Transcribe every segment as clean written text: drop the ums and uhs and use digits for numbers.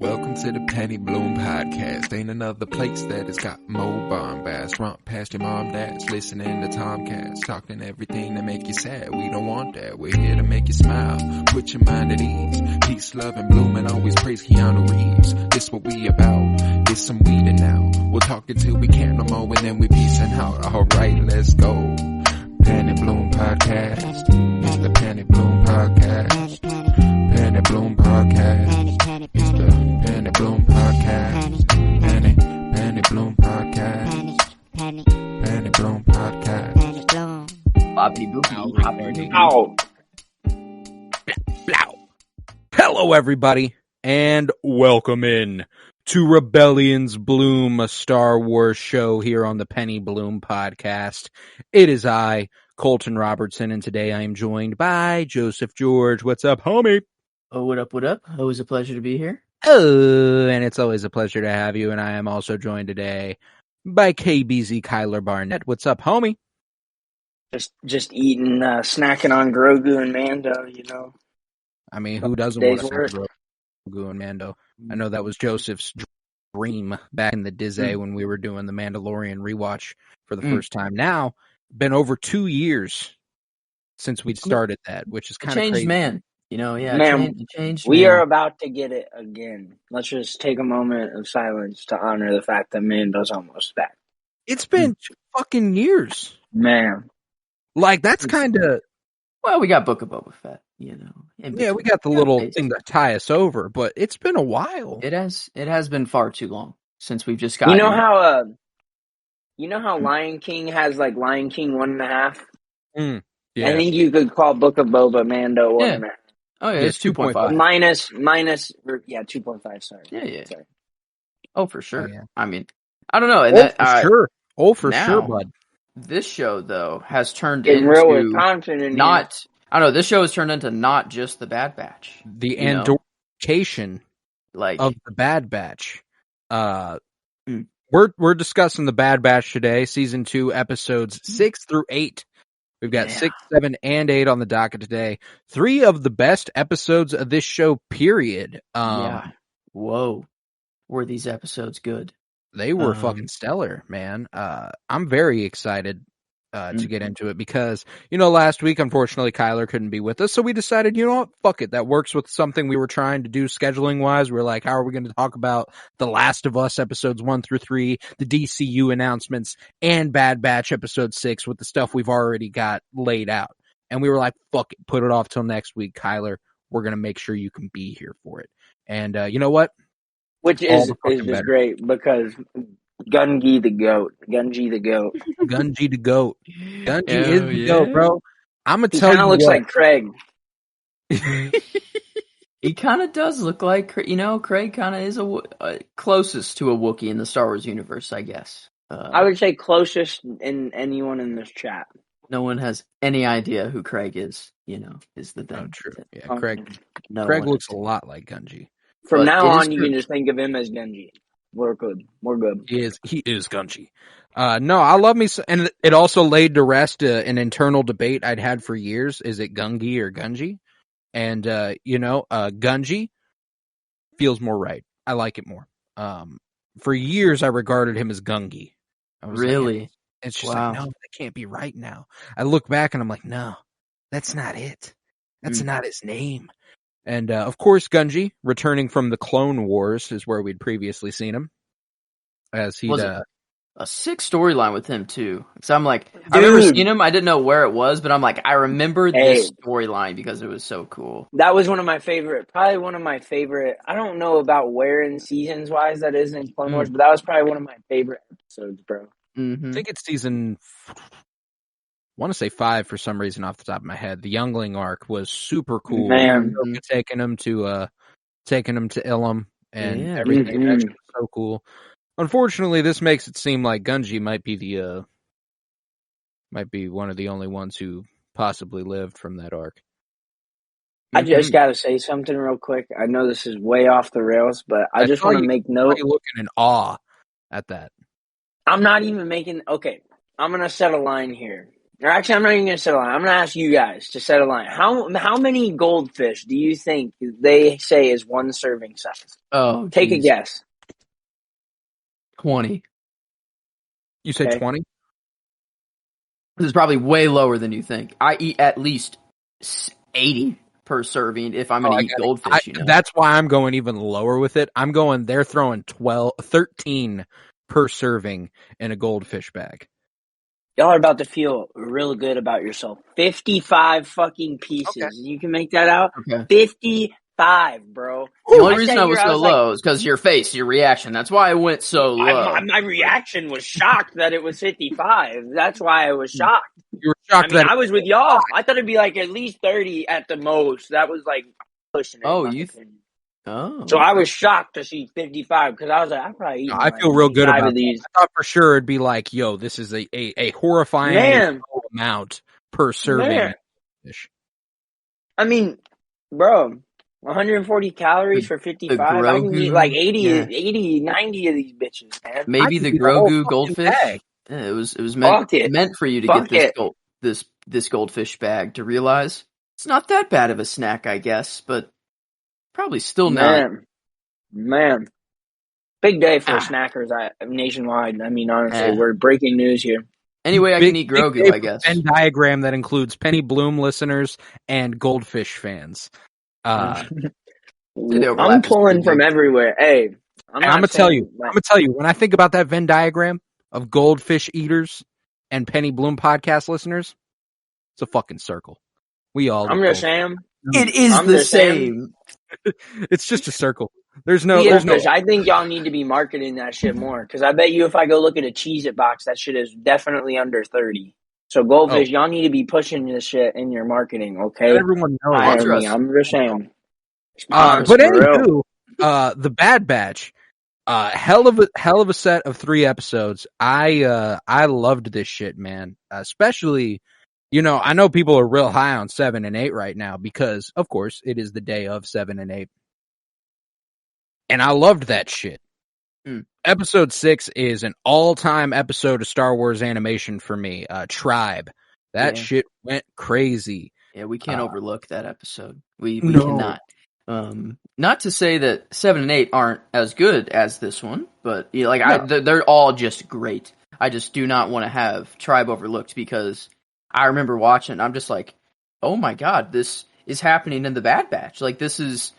Welcome to the Penny Bloom Podcast. Ain't another place that has got more bombast. Romp past your mom, dad's listening to Tomcats. Talking everything that make you sad. We don't want that. We're here to make you smile. Put your mind at ease. Peace, love, and bloom, and always praise Keanu Reeves. This what we about. This some weeding now. We'll talk until we can't no more, and then we peacing out. Alright, let's go. Penny Bloom Podcast. It's the Penny Bloom Podcast. Penny Bloom Podcast. It's the Penny Bloom Podcast. Penny Bloom Podcast. Penny Bloom Podcast. Bobby Boopy. Ow. Hello, everybody, and welcome in to Rebellion's Bloom, a Star Wars show here on the Penny Bloom Podcast. It is I, Colton Robertson, and today I am joined by Joseph George. What's up, homie? Oh, what up, what up? Always a pleasure to be here. Oh, and it's always a pleasure to have you, and I am also joined today by KBZ Kyler Barnett. What's up, homie? Just eating, snacking on Grogu and Mando, you know. I mean, who doesn't want to snack Grogu and Mando? I know that was Joseph's dream back in the Disney when we were doing the Mandalorian rewatch for the first time. Now, been over 2 years since we started that, which is kind of crazy. Man. You know, yeah, Man, changed. We are about to get it again. Let's just take a moment of silence to honor the fact that Mando's almost back. It's been 2 fucking years. Man. Like, that's kind of... Well, we got Book of Boba Fett, you know. Yeah, we got the little thing to tie us over, but it's been a while. It has been far too long since we've just gotten... You know how Lion King has, like, Lion King 1.5? Yeah. I think you could call Book of Boba Mando 1.5. Oh, yeah, it's 2.5. Minus, 2.5, sorry. Yeah. Sorry. Oh, for sure. Oh, yeah. I mean, I don't know. Oh, for sure, bud. This show, though, has turned Get into... real with confidence. Not... I don't know, this show has turned into not just the Bad Batch. The Andorification of the Bad Batch. We're discussing the Bad Batch today, Season 2, Episodes 6 through 8. We've got 6, 7, and 8 on the docket today. 3 of the best episodes of this show, period. Whoa. Were these episodes good? They were fucking stellar, man. I'm very excited to get into it because, you know, last week, unfortunately, Kyler couldn't be with us. So we decided, you know what, fuck it. That works with something we were trying to do scheduling-wise. We're like, how are we going to talk about The Last of Us episodes 1 through 3, the DCU announcements, and Bad Batch episode 6 with the stuff we've already got laid out? And we were like, fuck it, put it off till next week, Kyler. We're going to make sure you can be here for it. And you know what? Which is just great because Gungi the goat. Gungi the goat. Gungi is the goat, bro. I'm going to tell you. He kind of looks like Craig. He kind of does look like, you know, Craig kind of is closest to a Wookiee in the Star Wars universe, I guess. I would say closest in anyone in this chat. No one has any idea who Craig is, you know, is the thing. Oh, true. Yeah, Craig looks a lot like Gungi. From now on, you can just think of him as Gungi. We're good. He is Gungi. No, I love me, and it also laid to rest an internal debate I'd had for years. Is it Gungi or Gungi? And, Gungi feels more right. I like it more. For years, I regarded him as Gungi. Really? Like, it's just like, no, that can't be right now. I look back and I'm like, no, that's not it. That's not his name. And, of course, Gungi, returning from the Clone Wars, is where we'd previously seen him. As he'd, a sick storyline with him, too. Because I'm like, I remember seeing him, I didn't know where it was, but I'm like, I remember this storyline because it was so cool. That was one of my favorite, I don't know about where in seasons-wise that is in Clone Wars, but that was probably one of my favorite episodes, bro. I think it's season... I want to say 5 for some reason off the top of my head. The Youngling arc was super cool. Man, taking him to Ilum and everything. That's so cool. Unfortunately, this makes it seem like Gungi might be one of the only ones who possibly lived from that arc. I just got to say something real quick. I know this is way off the rails, but I just want to make note. You're looking in awe at that. I'm not even making. Okay, I'm gonna set a line here. Or actually, I'm not even going to set a line. I'm going to ask you guys to set a line. How many goldfish do you think they say is one serving size? Oh, Take a guess. 20. You say Okay. 20? This is probably way lower than you think. I eat at least 80 per serving if I'm going to eat goldfish. That's why I'm going even lower with it. They're throwing 13 per serving in a goldfish bag. Y'all are about to feel real good about yourself. 55 fucking pieces. Okay. You can make that out? Okay. 55, bro. The only reason I was so low is because your face, your reaction. That's why I went so low. My reaction was shocked that it was 55. That's why I was shocked. You were shocked I was with y'all. I thought it'd be like at least 30 at the most. That was like pushing it. So I was shocked to see 55 because I was like, I probably eat. I feel real good about these. I thought for sure it'd be like, yo, this is a horrifying amount per serving. I mean, bro, 140 calories for 55. I can eat like 80, 90 of these bitches, man. Maybe the Grogu goldfish. Yeah, it was meant for you to get this goldfish bag to realize it's not that bad of a snack, I guess, but probably still not. Man. Big day for snackers nationwide. I mean, honestly, we're breaking news here. Anyway, I can eat Grogu, I guess. Venn diagram that includes Penny Bloom listeners and goldfish fans. I'm pulling from everywhere. Hey, I'm gonna tell you, when I think about that Venn diagram of goldfish eaters and Penny Bloom podcast listeners, it's a fucking circle. We all. I'm just saying. It is the same. It's just a circle. There's no. I think y'all need to be marketing that shit more because I bet you if I go look at a Cheez-It box, that shit is definitely under 30. So goldfish, y'all need to be pushing this shit in your marketing, okay? Everyone knows. I'm just saying. But anywho, the Bad Batch, hell of a set of 3 episodes. I loved this shit, man. Especially, I know people are real high on 7 and 8 right now because, of course, it is the day of 7 and 8. And I loved that shit. Episode 6 is an all-time episode of Star Wars animation for me. Tribe. That shit went crazy. Yeah, we can't overlook that episode. We cannot. Not to say that 7 and 8 aren't as good as this one, but they're all just great. I just do not want to have Tribe overlooked because I remember watching. I'm just like, oh my god, this is happening in the Bad Batch. Like this is.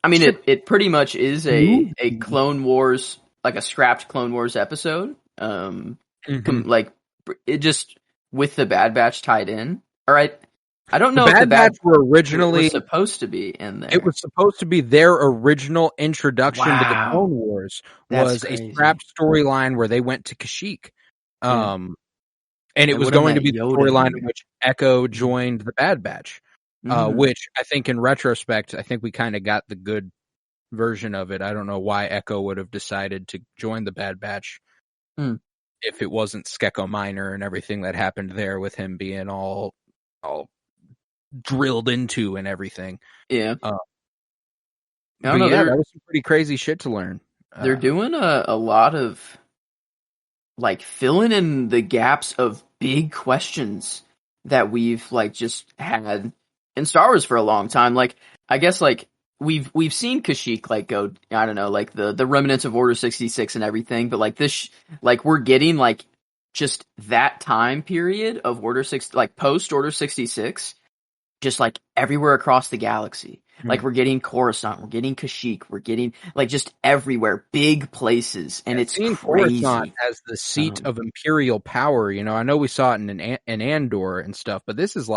I mean, it pretty much is a Clone Wars, like a scrapped Clone Wars episode. Like it just with the Bad Batch tied in. All right. I don't know if the Bad Batch were originally supposed to be in there. It was supposed to be their original introduction to the Clone Wars. Was a scrapped storyline where they went to Kashyyyk. And it was going to be the storyline in which Echo joined the Bad Batch. Which I think in retrospect, I think we kind of got the good version of it. I don't know why Echo would have decided to join the Bad Batch if it wasn't Skeko Minor and everything that happened there with him being all drilled into and everything. Yeah. I don't know. That was some pretty crazy shit to learn. They're doing a lot of like filling in the gaps of big questions that we've like just had in Star Wars for a long time. Like, I guess like we've seen Kashyyyk like go, I don't know, like the remnants of Order 66 and everything, but like this, like we're getting like just that time period of like post Order 66, just like everywhere across the galaxy. Like we're getting Coruscant, we're getting Kashyyyk, we're getting like just everywhere, big places, and it's crazy. Coruscant as the seat of Imperial power. I know we saw it in Andor and stuff, but this is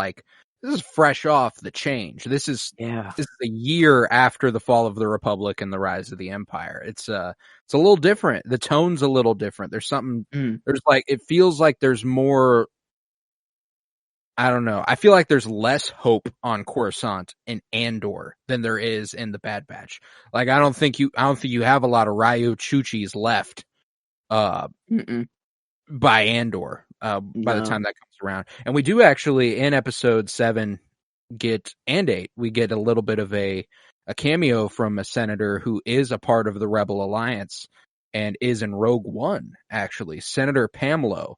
fresh off the change. This is a year after the fall of the Republic and the rise of the Empire. It's a little different. The tone's a little different. There's something. There's like it feels like there's more. I don't know. I feel like there's less hope on Coruscant in Andor than there is in the Bad Batch. Like I don't think you have a lot of Ryu Chuchis left. By Andor. By the time that comes around. And we do actually, in episode 7 and 8, we get a little bit of a cameo from a senator who is a part of the Rebel Alliance and is in Rogue One, actually. Senator Pamlo.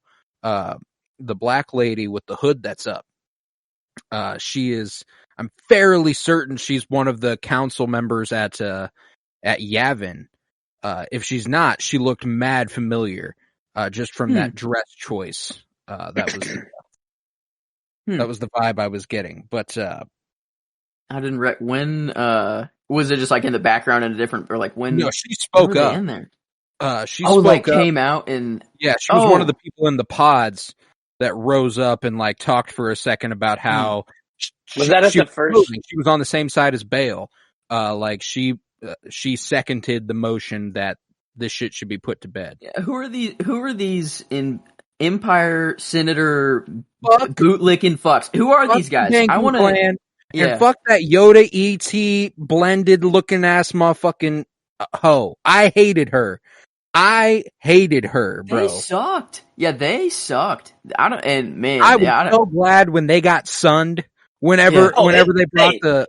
the black lady with the hood that's up. I'm fairly certain she's one of the council members at Yavin. If she's not, she looked mad familiar, just from that dress choice. That was the vibe I was getting. But I didn't when was it just like in the background in a different, or like when? No, she spoke up in there. She spoke up. Came out and yeah, she was one of the people in the pods that rose up and like talked for a second about how was that at the first? She was on the same side as Bale. Like she seconded the motion that this shit should be put to bed. Yeah, who are these in Empire Senator bootlicking fucks? Who are these guys? I want to. Yeah. And fuck that Yoda ET blended looking ass motherfucking hoe. I hated her, bro. They sucked. Yeah, they sucked. I was so glad when they got sunned. Whenever they brought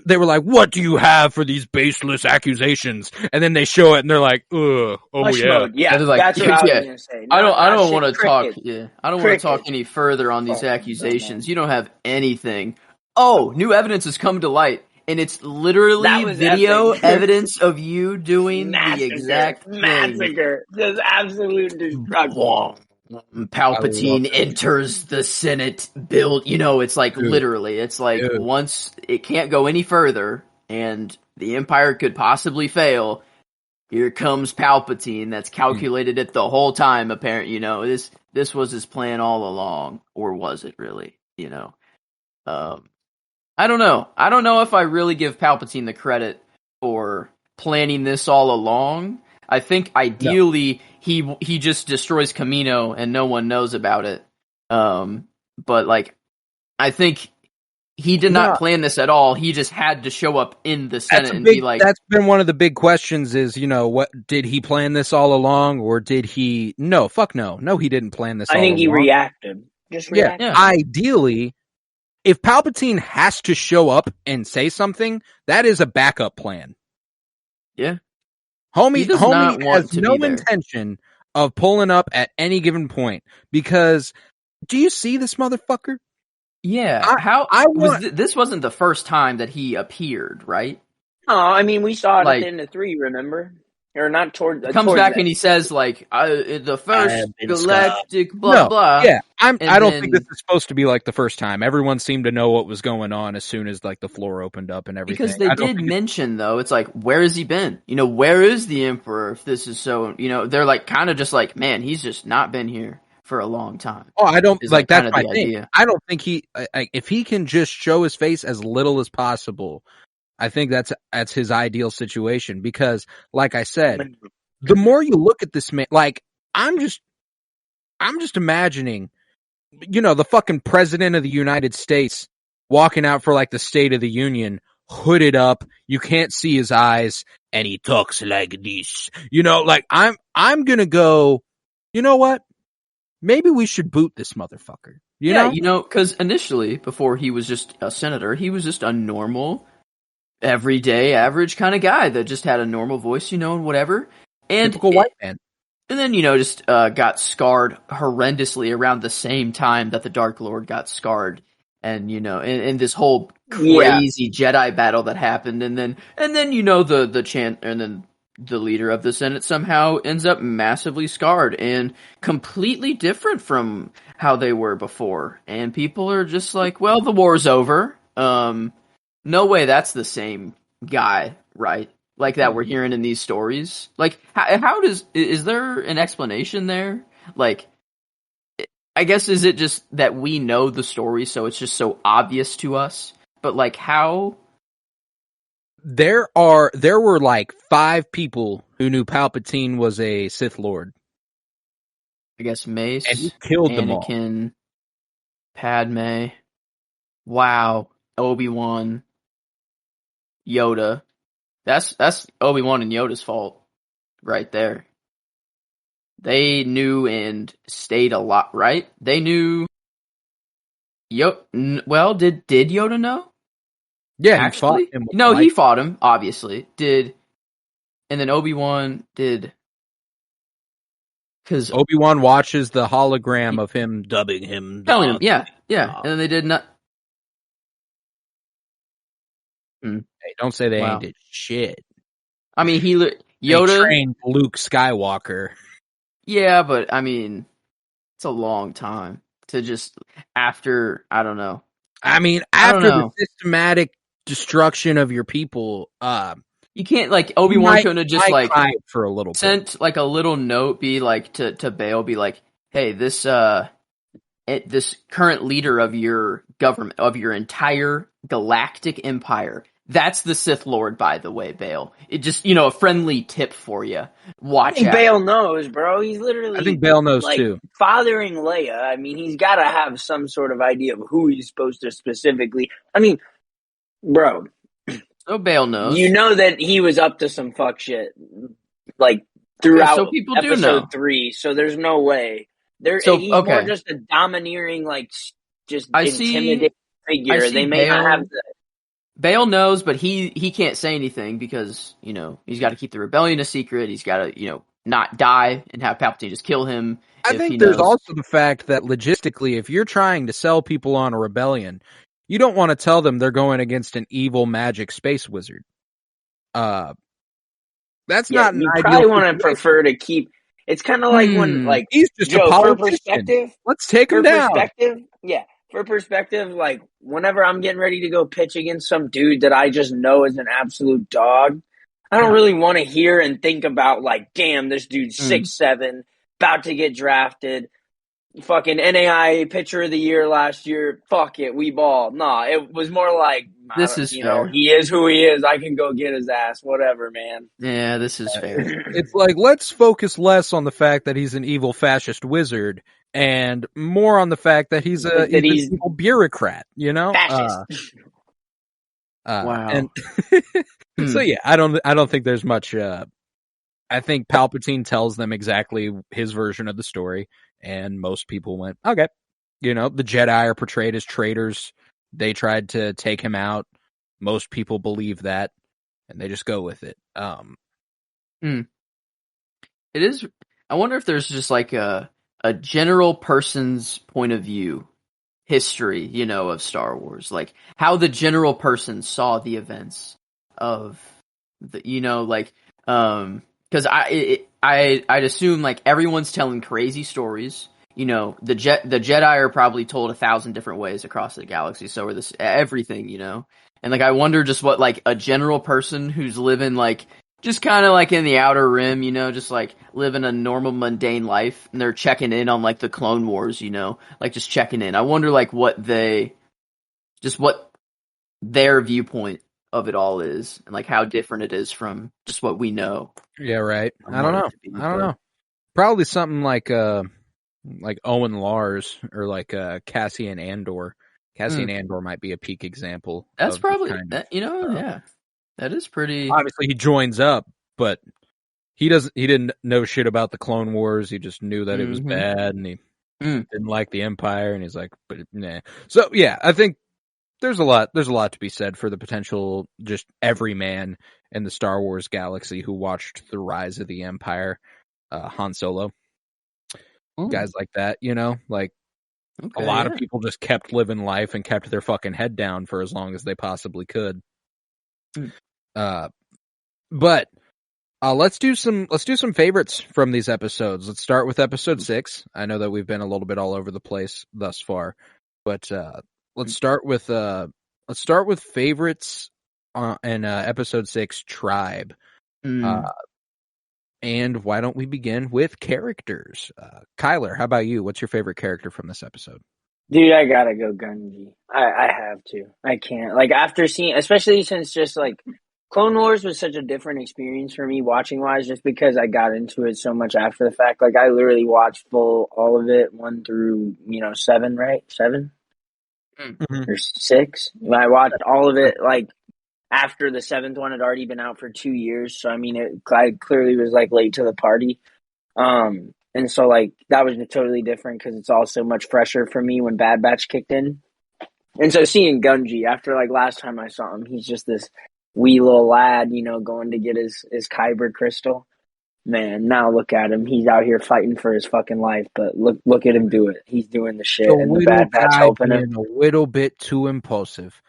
they were like, "What do you have for these baseless accusations?" And then they show it, and they're like, "Ugh, Hush mode. Yeah, like, that's what I was gonna say. I don't want to talk. Yeah, I don't want to talk any further on these accusations. You don't have anything. Oh, new evidence has come to light, and it's literally video evidence of you doing the exact massacre. Just absolute destruction. Palpatine enters the Senate build. You know, it's like literally, it's like once it can't go any further and the Empire could possibly fail, here comes Palpatine that's calculated it the whole time, apparently. You know, this was his plan all along. Or was it really? You know? I don't know. I don't know if I really give Palpatine the credit for planning this all along. I think ideally he just destroys Kamino and no one knows about it. But like, I think he did not plan this at all. He just had to show up in the Senate and be like. That's been one of the big questions. Is, you know, what did he plan this all along, or did he? No, fuck no, he didn't plan this. I think he reacted. Just reacted. Yeah. Ideally, if Palpatine has to show up and say something, that is a backup plan. Yeah. Homie has no intention of pulling up at any given point, because do you see this motherfucker? Yeah. This wasn't the first time that he appeared, right? Oh, I mean, we saw it at the end of 3, remember? Or not toward. Comes back and he says like, "The first galactic blah blah." Yeah, I don't think this is supposed to be like the first time. Everyone seemed to know what was going on as soon as like the floor opened up and everything. Because they did mention though, it's like, where has he been? You know, where is the Emperor? If this is so, you know, they're like kind of just like, man, he's just not been here for a long time. Oh, I don't like that's my thing. Idea. I don't think if he can just show his face as little as possible. I think that's his ideal situation, because, like I said, the more you look at this man, like I'm just imagining, you know, the fucking president of the United States walking out for like the State of the Union, hooded up, you can't see his eyes, and he talks like this. You know, like I'm gonna go, you know what? Maybe we should boot this motherfucker. You know? You know, because initially, before he was just a senator, he was just a normal, everyday, average kind of guy that just had a normal voice, you know, and whatever. And typical white man. And then, you know, just got scarred horrendously around the same time that the Dark Lord got scarred. And, you know, in this whole crazy Jedi battle that happened. And then, you know, and then the leader of the Senate somehow ends up massively scarred and completely different from how they were before. And people are just like, well, the war's over. No way that's the same guy, right? Like that we're hearing in these stories. Like, is there an explanation there? Like, I guess, is it just that we know the story, so it's just so obvious to us? But like, how? There were like 5 people who knew Palpatine was a Sith Lord. I guess Mace, and he killed them all. Anakin, Padme, wow, Obi-Wan, Yoda. That's Obi-Wan and Yoda's fault right there. They knew and stayed a lot, right? They knew. Well, did Yoda know? Yeah, actually, he fought him. No, he fought him. Obviously, and then Obi-Wan did. because Obi-Wan watches the hologram of him dubbing him. telling him, yeah, and then they did not. Hey, don't say they Wow. ain't did shit. I mean, They Yoda trained Luke Skywalker. Yeah, but I mean, it's a long time to just after. I don't know. I mean, after the systematic destruction of your people, you can't like Obi-Wan couldn't have just like hide for a little sent like a little note, be like to Bail, be like, hey, this current leader of your government, of your entire galactic empire. That's the Sith Lord, by the way, Bail. It just, a friendly tip for you. Watch out. Bail knows, bro. He's literally. I think Bail knows like, too. Fathering Leia. I mean, he's got to have some sort of idea of who he's supposed to specifically. I mean, bro. So Bail knows. You know that he was up to some fuck shit, like throughout so people episode 3. So there's no way. He's more just a domineering, like just intimidating figure. They may not have the. Bail knows, but he can't say anything because, he's got to keep the rebellion a secret. He's got to, not die and have Palpatine just kill him. I think there's also the fact that logistically, if you're trying to sell people on a rebellion, you don't want to tell them they're going against an evil magic space wizard. That's not an ideal. You probably want to prefer to keep. It's kind of like when, like, he's just Joe, a politician. For perspective, let's take him down. For perspective, like, whenever I'm getting ready to go pitch against some dude that I just know is an absolute dog, I don't really want to hear and think about, like, damn, this dude's 6'7", about to get drafted, fucking NAIA pitcher of the year last year, fuck it, we ball. Nah, it was more like, this is fair. He is who he is, I can go get his ass, whatever, man. Yeah, this is fair. It's like, let's focus less on the fact that he's an evil fascist wizard and more on the fact that he's an evil bureaucrat, Fascist. Wow. And so yeah, I don't think there's much. I think Palpatine tells them exactly his version of the story, and most people went, okay. The Jedi are portrayed as traitors. They tried to take him out. Most people believe that, and they just go with it. It is. I wonder if there's just like a general person's point of view history, of Star Wars, like how the general person saw the events of the, because I'd assume like everyone's telling crazy stories. The Jedi are probably told 1,000 different ways across the galaxy. So are everything, and like I wonder just what like a general person who's living like. Just kind of like in the outer rim, just like living a normal mundane life, and they're checking in on like the Clone Wars, like just checking in. I wonder like what their viewpoint of it all is, and like how different it is from just what we know. Yeah, right. I don't know. Probably something like Owen Lars or like Cassian Andor. Cassian Andor might be a peak example. That's probably that. Yeah. That is pretty. Obviously, he joins up, but he didn't know shit about the Clone Wars. He just knew that it was bad, and he didn't like the Empire. And he's like, but nah. So yeah, I think there's a lot to be said for the potential just everyman in the Star Wars galaxy who watched the rise of the Empire, Han Solo, guys like that. Like a lot of people just kept living life and kept their fucking head down for as long as they possibly could. But let's do some favorites from these episodes. Let's start with episode 6. I know that we've been a little bit all over the place thus far, but let's start with favorites in episode 6, Tribe. And why don't we begin with characters? Kyler, how about you? What's your favorite character from this episode? Dude, I gotta go Gungi. I have to. I can't. Like, after seeing, especially since just, like, Clone Wars was such a different experience for me watching-wise just because I got into it so much after the fact. Like, I literally watched all of it, 1 through, 7, right? 7? Mm-hmm. Or 6? I watched all of it, like, after the 7th one had already been out for 2 years. So, I mean, I clearly was, like, late to the party. And so, like, that was totally different because it's all so much fresher for me when Bad Batch kicked in. And so seeing Gungi, after, like, last time I saw him, he's just this wee little lad, going to get his Kyber crystal. Man, now look at him. He's out here fighting for his fucking life, but look at him do it. He's doing the shit, and the Bad Batch helping him. A little bit too impulsive.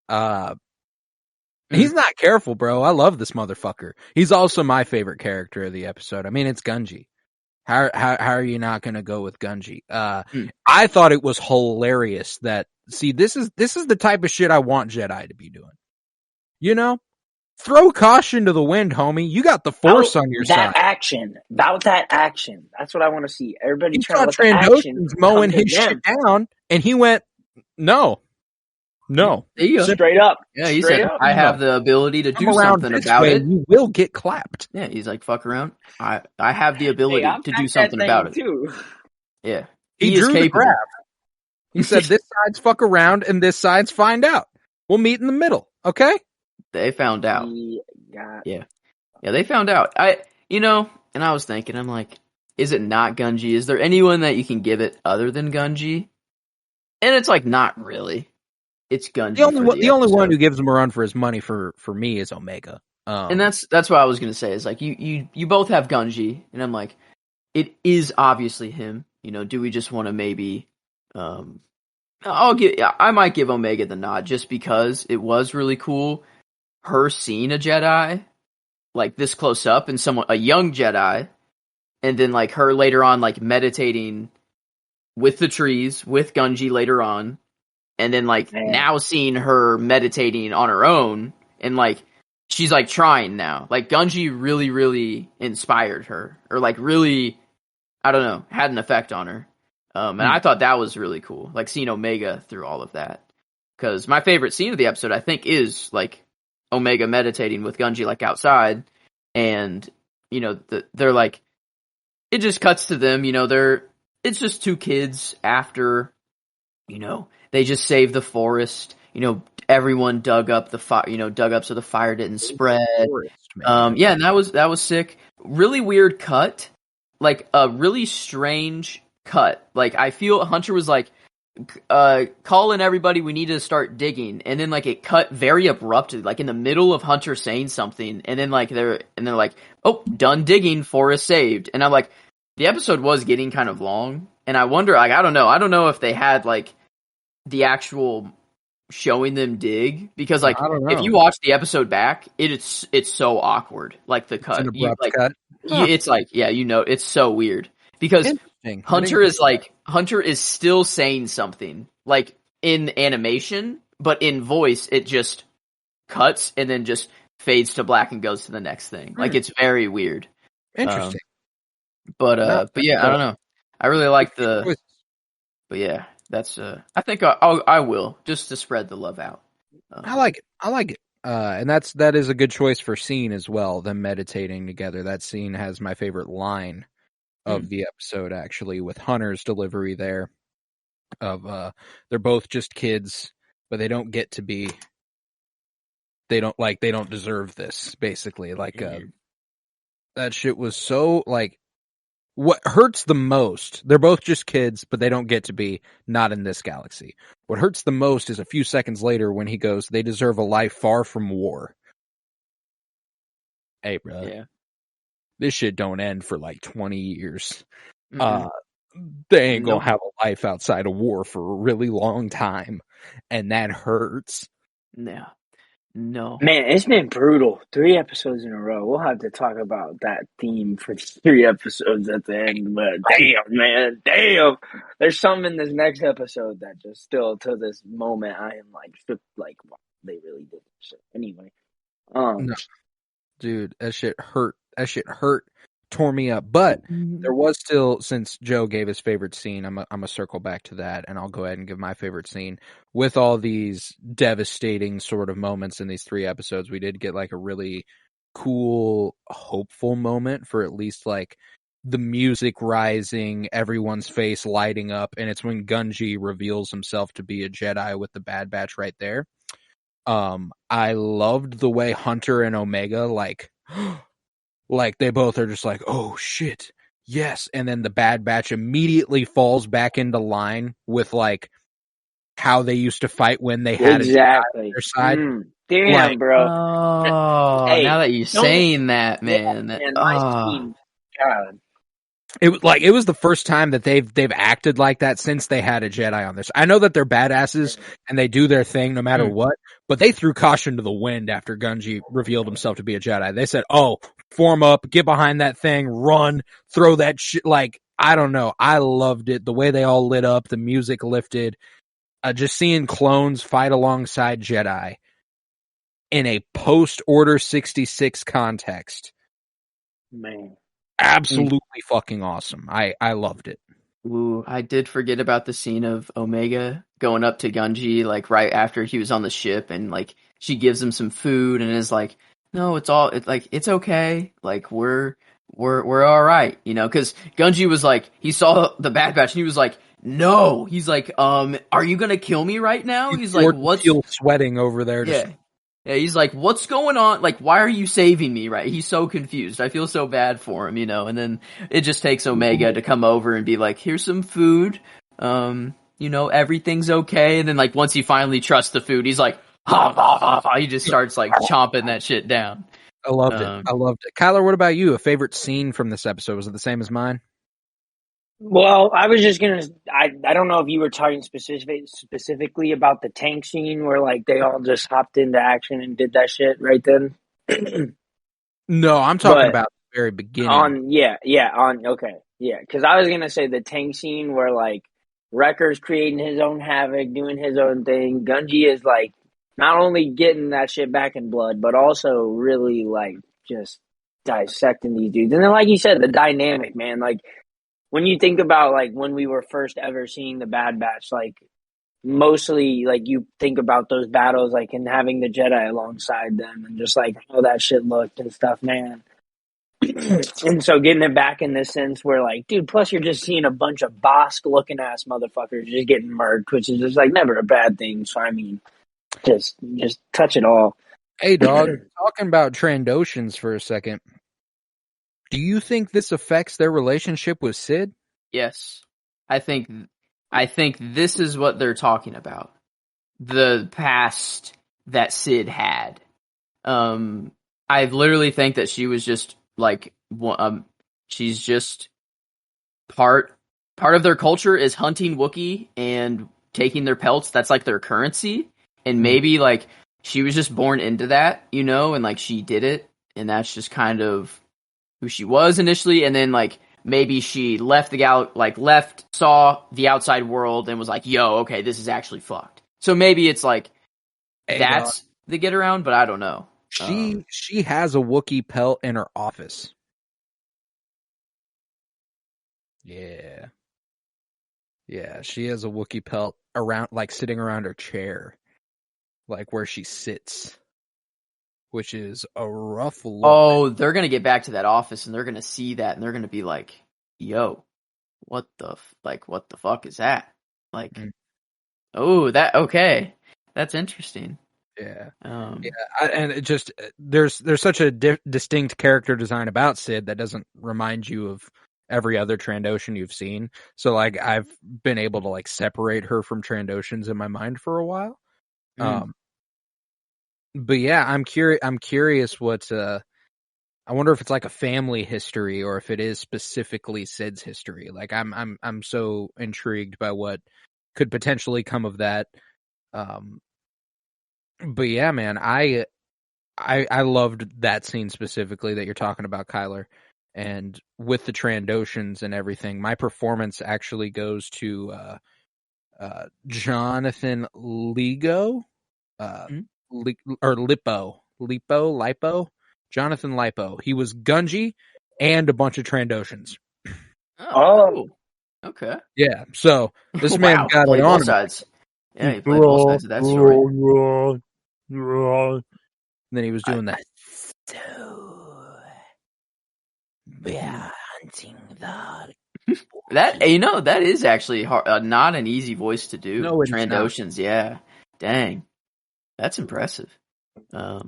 He's not careful, bro. I love this motherfucker. He's also my favorite character of the episode. I mean, it's Gungi. How are you not going to go with Gungi? I thought it was hilarious that, see, this is the type of shit I want Jedi to be doing. You know? Throw caution to the wind, homie. You got the Force on your side. About that action. That's what I want to see. Everybody trying to let the action mowing his shit down, and he went, no. Straight up. Yeah, he said, I have the ability to do something about it. You will get clapped. Yeah, he's like, fuck around. I have the ability to do something about it. Too. Yeah. He drew the grab. He said, this side's fuck around, and this side's find out. We'll meet in the middle, okay? They found out. Yeah, they found out. And I was thinking, I'm like, is it not Gungi? Is there anyone that you can give it other than Gungi? And it's like, not really. It's Gungi. The only one who gives him a run for his money for me is Omega. And that's what I was gonna say. Is like you both have Gungi, and I'm like, it is obviously him. Do we just want to maybe? I might give Omega the nod just because it was really cool. Her seeing a Jedi like this close up, and a young Jedi, and then like her later on like meditating with the trees with Gungi later on, and then like now seeing her meditating on her own, and like she's like trying now. Like Gungi really, really inspired her, or like really, I don't know, had an effect on her. And I thought that was really cool, like seeing Omega through all of that. Because my favorite scene of the episode, I think, is like Omega meditating with Gungi like outside, and they're like, it just cuts to them. It's just two kids after, they just saved the forest. Everyone dug up the fire. Dug up so the fire didn't spread. And that was sick. Really weird cut, like a really strange cut. Like I feel Hunter was like, calling everybody, we need to start digging, and then like it cut very abruptly, like in the middle of Hunter saying something, and then like they're like, oh, done digging, forest saved. And I'm like, the episode was getting kind of long, and I wonder, like, I don't know if they had like the actual showing them dig, because like if you watch the episode back, it's so awkward, like the cut. It's an abrupt cut. It's like, it's so weird because Hunter is still saying something like in animation, but in voice it just cuts and then just fades to black and goes to the next thing. Like it's very weird. Interesting. But yeah, I don't know. I really like but yeah, that's I think I will, just to spread the love out. I like it. And that is a good choice for scene as well, them meditating together. That scene has my favorite line of the episode, actually, with Hunter's delivery there of they're both just kids, but they don't get to be, they don't deserve this, basically. Like that shit was so, like, what hurts the most, they're both just kids, but they don't get to be, not in this galaxy. What hurts the most is a few seconds later when he goes, they deserve a life far from war. Hey, bro. Yeah. This shit don't end for like 20 years. They ain't gonna have a life outside of war for a really long time. And that hurts. Yeah. No. Man, it's been brutal. 3 episodes in a row. We'll have to talk about that theme for 3 episodes at the end. But damn. There's some in this next episode that just still, to this moment, I am like, wow, they really did this shit. Anyway. No. Dude, that shit hurt. Tore me up. But there was still, since Joe gave his favorite scene, I'm gonna circle back to that, and I'll go ahead and give my favorite scene. With all these devastating sort of moments in these 3 episodes, we did get like a really cool, hopeful moment for at least like the music rising, everyone's face lighting up, and it's when Gungi reveals himself to be a Jedi with the Bad Batch right there. I loved the way Hunter and Omega like they both are just like, oh shit, yes, and then the Bad Batch immediately falls back into line with like how they used to fight when they had exactly on their side. Damn, bro. Oh, hey, now that you're saying that, man. My scene, God. It was the first time that they've acted like that since they had a Jedi on this. I know that they're badasses and they do their thing no matter what, but they threw caution to the wind after Gunji revealed himself to be a Jedi. They said, "Oh, form up, get behind that thing, run, throw that shit." Like, I don't know. I loved it. The way they all lit up, the music lifted. Just seeing clones fight alongside Jedi in a post-Order 66 context. Man. Absolutely fucking awesome. I loved it. Ooh, I did forget about the scene of Omega going up to Gunji, like right after he was on the ship, and like she gives him some food and is like, "No, it's okay. Like we're all right," you know? Because Gunji was like, he saw the Bad Batch and he was like, "No," he's like, "Are you gonna kill me right now?" He's like, "What's sweating over there?" Yeah. Yeah, he's like, "What's going on? Like, why are you saving me?" Right? He's so confused. I feel so bad for him, you know. And then it just takes Omega to come over and be like, "Here's some food. You know, everything's okay." And then like once he finally trusts the food, he's like, "Ha ha ha ha." He just starts like chomping that shit down. I loved it. Kyler, what about you? A favorite scene from this episode? Was it the same as mine? Well, I was just gonna. I don't know if you were talking specifically about the tank scene where like they all just hopped into action and did that shit right then. No, I'm talking about the very beginning. Because I was gonna say the tank scene where like Wrecker's creating his own havoc, doing his own thing. Gunji is like not only getting that shit back in blood, but also really like just dissecting these dudes. And then, like you said, the dynamic, man, like. When you think about like when we were first ever seeing the Bad Batch, like mostly like you think about those battles like and having the Jedi alongside them and just like how that shit looked and stuff, man. And so getting it back in this sense where like, dude, plus you're just seeing a bunch of Bosk looking ass motherfuckers just getting murked, which is just like never a bad thing. So I mean, just touch it all. Hey dog, talking about Trandoshans for a second. Do you think this affects their relationship with Sid? Yes. I think this is what they're talking about. The past that Sid had. I literally think that she was just like she's just part of their culture is hunting Wookiee and taking their pelts. That's like their currency. And maybe like she was just born into that, you know, and like she did it, and that's just kind of who she was initially, and then like maybe she left saw the outside world and was like, "Yo, okay, this is actually fucked." So maybe it's like that's the get around, but I don't know. She has a Wookiee pelt in her office. Yeah, she has a Wookiee pelt around, like sitting around her chair, like where she sits. Which is a rough look. Oh, they're going to get back to that office and they're going to see that and they're going to be like, "Yo, what the fuck is that?" Like, oh, okay. That's interesting. Yeah. And it just, there's such a distinct character design about Sid that doesn't remind you of every other Trandoshan you've seen. So like, I've been able to like separate her from Trandoshans in my mind for a while. But yeah, I'm curious what I wonder if it's like a family history or if it is specifically Sid's history. Like I'm so intrigued by what could potentially come of that. But yeah, man, I loved that scene specifically that you're talking about, Kyler. And with the Trandoshans and everything, my performance actually goes to Jonathan Ligo. Lipo, Jonathan Lipo. He was Gunji and a bunch of Trandoshans. Oh, okay. Yeah, so this man got it on. Sides. Yeah, he played both sides of that story. And then he was doing that. We are hunting the that, you know, that is actually hard, not an easy voice to do. No, it's Trandoshans, yeah. Dang. That's impressive. I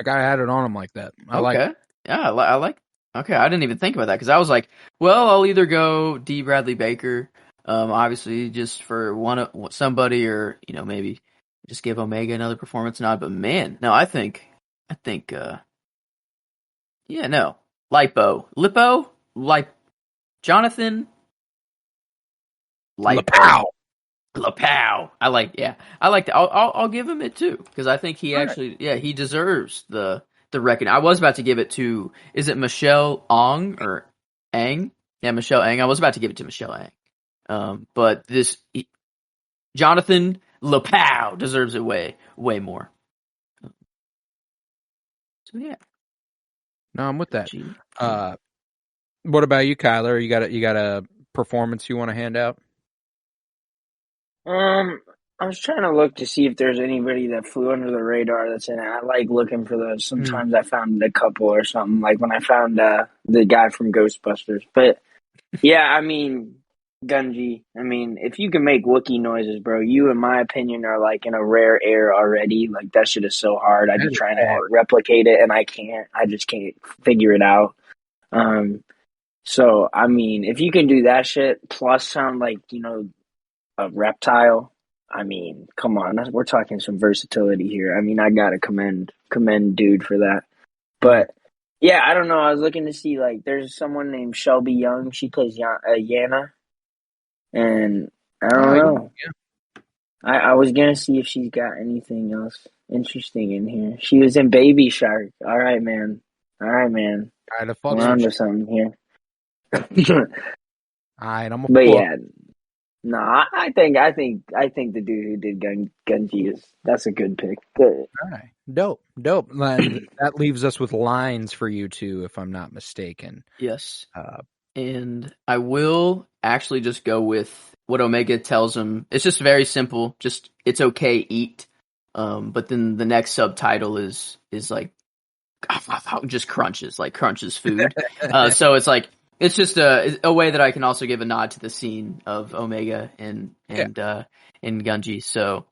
got added on him like that. I like. Yeah, I like. Okay, I didn't even think about that because I was like, well, I'll either go D. Bradley Baker, obviously just for somebody, or you know maybe just give Omega another performance nod. But man, no, I think, yeah, no, Lipo, like Jonathan, like Lapow. Lapow. I like that. I'll give him it too because I think he All actually, he deserves the recognition. I was about to give it to, is it Michelle Ong or Ang? Yeah, Michelle Ang. I was about to give it to Michelle Ang. But Jonathan Lapow deserves it way more. So yeah. No, I'm with that. What about you, Kyler? You got a performance you want to hand out? I was trying to look to see if there's anybody that flew under the radar that's in it. I like looking for those. Sometimes I found a couple or something, like when I found the guy from Ghostbusters. But yeah, I mean, Gunji, I mean, if you can make Wookiee noises, bro, you, in my opinion, are like in a rare air already. Like, that shit is so hard. I be trying to replicate it, and I can't. I just can't figure it out. So, I mean, if you can do that shit, plus sound like, a reptile, I mean, come on. We're talking some versatility here. I mean, I gotta commend dude for that. But, yeah, I don't know. I was looking to see, like, there's someone named Shelby Young. She plays Yana. And I don't know. Yeah. I was going to see if she's got anything else interesting in here. She was in Baby Shark. All right, man. All right, we're on to something here. All right, but yeah, no, I think the dude who did Gunji that's a good pick. Good. All right, dope. That leaves us with lines for you two, if I'm not mistaken. Yes. And I will actually just go with what Omega tells him. It's just very simple. Just, it's okay, eat. But then the next subtitle is like just crunches food. So it's like, it's just a way that I can also give a nod to the scene of Omega and Gunji. So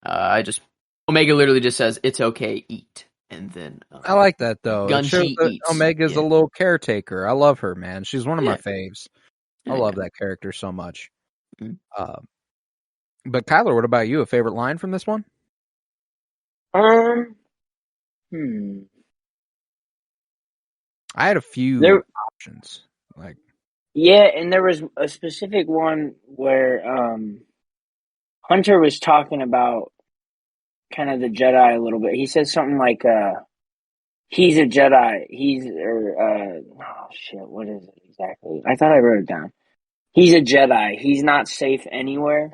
Omega literally just says, "It's okay, eat." And then I like that though. Gunji eats. Omega's a little caretaker. I love her, man. She's one of my faves. Yeah, I love that character so much. Mm-hmm. But Kyler, what about you? A favorite line from this one? I had a few options. Like, yeah, and there was a specific one where Hunter was talking about kind of the Jedi a little bit. He said something like, he's a Jedi. What is it exactly? I thought I wrote it down. He's a Jedi. He's not safe anywhere.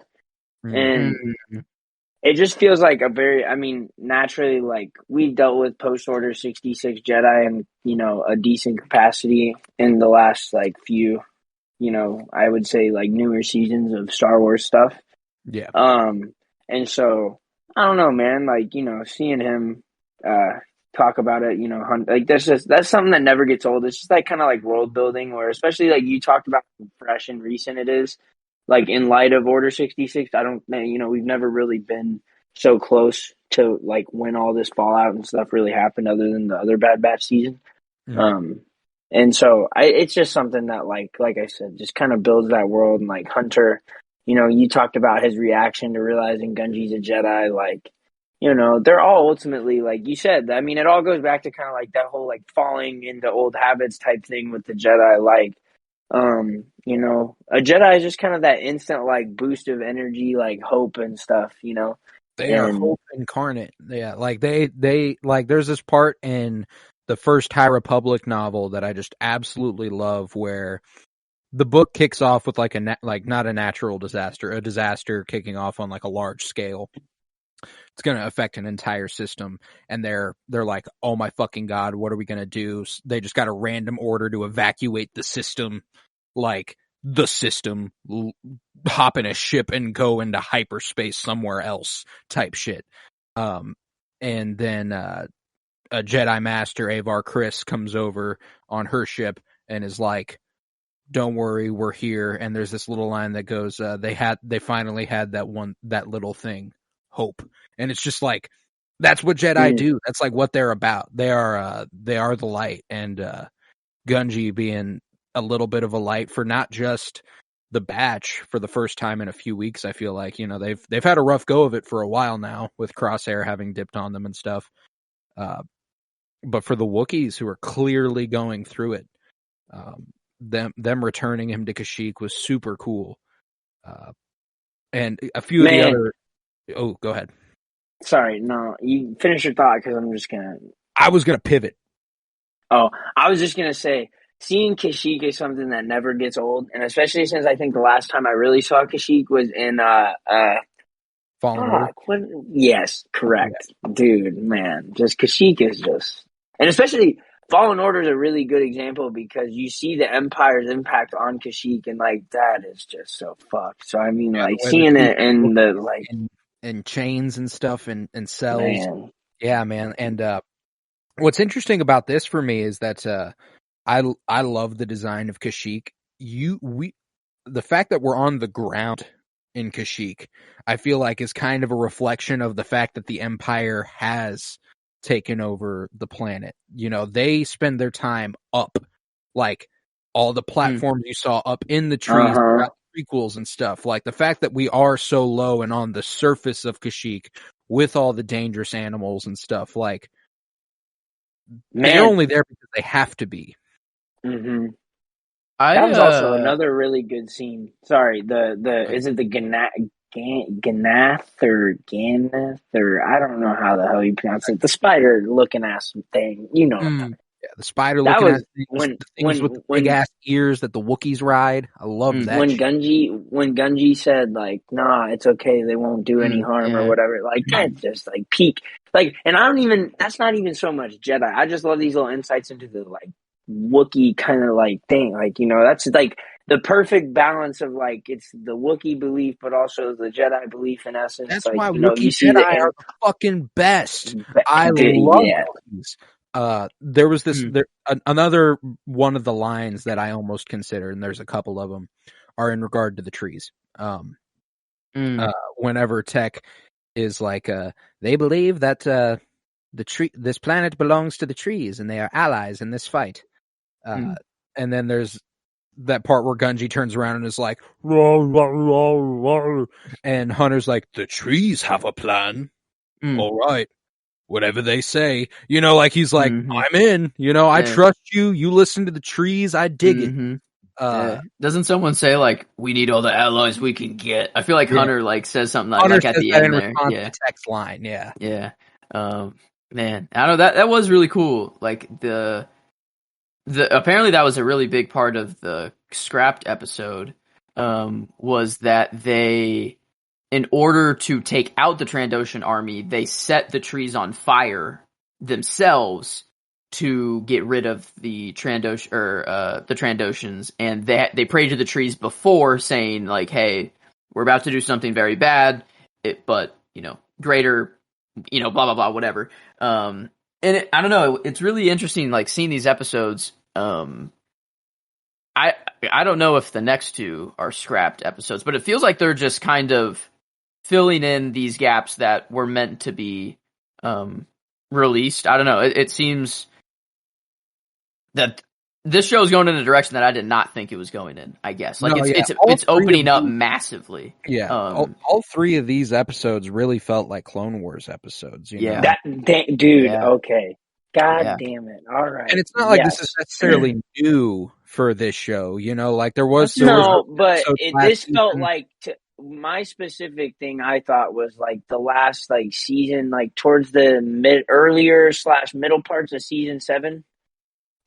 And it just feels like naturally, like, we've dealt with post-Order 66 Jedi in, a decent capacity in the last, like, few, I would say, like, newer seasons of Star Wars stuff. Yeah. And so, I don't know, man, like, seeing him talk about it, like, that's something that never gets old. It's just, like, kind of like world building, where, especially, like, you talked about how fresh and recent it is. Like, in light of Order 66, we've never really been so close to, like, when all this fallout and stuff really happened, other than the other Bad Batch season. Mm-hmm. And so it's just something that, like I said, just kind of builds that world. And, like, Hunter, you talked about his reaction to realizing Gunji's a Jedi. Like, they're all ultimately, like you said, I mean, it all goes back to kind of like that whole, like, falling into old habits type thing with the Jedi. Like, a Jedi is just kind of that instant, like, boost of energy, like, hope and stuff, They are hope incarnate. Yeah, like they like, there's this part in the first High Republic novel that I just absolutely love, where the book kicks off with like not a natural disaster, a disaster kicking off on like a large scale. It's going to affect an entire system, and they're like, oh my fucking god, what are we going to do? They just got a random order to evacuate the system, like the system, hop in a ship and go into hyperspace somewhere else type shit. And then a Jedi Master, Avar Kriss, comes over on her ship and is like, don't worry, we're here. And there's this little line that goes, they finally had that little thing, hope. And it's just like, that's what Jedi do. That's like what they're about. They are the light. And Gunji being a little bit of a light for not just the batch for the first time in a few weeks. I feel like, they've had a rough go of it for a while now, with Crosshair having dipped on them and stuff. But for the Wookiees, who are clearly going through it, them returning him to Kashyyyk was super cool. And a few of the other. Oh, go ahead. Sorry, no, you finish your thought because I'm just gonna. I was gonna pivot. Oh, I was just gonna say, seeing Kashyyyk is something that never gets old, and especially since I think the last time I really saw Kashyyyk was in Fallen Order. Yes, correct, dude. Man, just Kashyyyk is just, and especially Fallen Order is a really good example because you see the Empire's impact on Kashyyyk, and like that is just so fucked. So I mean, like seeing it in the like and chains and stuff and cells. Man. Yeah, man. And what's interesting about this for me is that I love the design of Kashyyyk. The fact that we're on the ground in Kashyyyk, I feel like is kind of a reflection of the fact that the Empire has taken over the planet. You know, they spend their time up, like all the platforms you saw up in the trees, prequels and stuff. Like the fact that we are so low and on the surface of Kashyyyk with all the dangerous animals and stuff, like they're only there because they have to be. Mm-hmm. That was also another really good scene. Sorry, is it the Ganath or I don't know how the hell you pronounce it. The spider looking ass thing, you know. Yeah, the spider looking ass things with the big ass ears that the Wookiees ride. I love that. When Gungi said like, nah, it's okay, they won't do any harm or whatever. Like that's just like peak. Like, and that's not even so much Jedi. I just love these little insights into the like Wookiee kind of like thing. Like, you know, that's like the perfect balance of like it's the Wookiee belief, but also the Jedi belief in essence. That's like, why you know, Wookiee Jedi are the fucking best. I love Wookiees. There was this another one of the lines that I almost considered, and there's a couple of them, are in regard to the trees. Whenever Tech is like, they believe that this planet belongs to the trees, and they are allies in this fight. And then there's that part where Gungi turns around and is like, roar, roar, roar, roar. And Hunter's like, the trees have a plan. All right. Whatever they say, you know, like he's like, I'm in, you know, I trust you. You listen to the trees. I dig it. Doesn't someone say like, we need all the allies we can get? I feel like Hunter like says something like at the end there. The text line. Yeah. Man, I don't know, that was really cool. Like the apparently that was a really big part of the scrapped episode, was that they, in order to take out the Trandoshan army, they set the trees on fire themselves to get rid of the Trandoshans, and they prayed to the trees before, saying like, "Hey, we're about to do something very bad, but you know, greater, you know, blah blah blah, whatever." And I don't know, it's really interesting, like seeing these episodes. I don't know if the next two are scrapped episodes, but it feels like they're just kind of filling in these gaps that were meant to be released. I don't know. It seems that this show is going in a direction that I did not think it was going in, I guess. Like it's opening up massively. Yeah. All three of these episodes really felt like Clone Wars episodes. You know? Okay. God damn it. All right. And it's not like this is necessarily new for this show, you know, like there was this felt like my specific thing I thought was like the last like season, like towards the middle parts of season 7.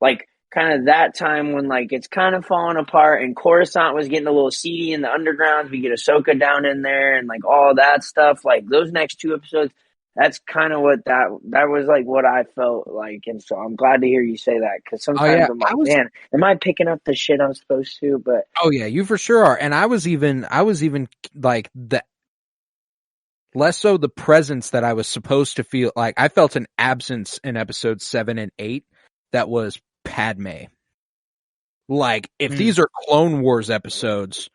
Like kind of that time when like it's kind of falling apart and Coruscant was getting a little seedy in the undergrounds. We get Ahsoka down in there and like all that stuff. Like those next 2 episodes, that's kind of what that was like what I felt like. And so I'm glad to hear you say that, because sometimes I'm like, man, am I picking up the shit I'm supposed to? But you for sure are. And I was even like the less so the presence that I was supposed to feel. Like I felt an absence in episodes 7 and 8 that was Padme. Like if these are Clone Wars episodes,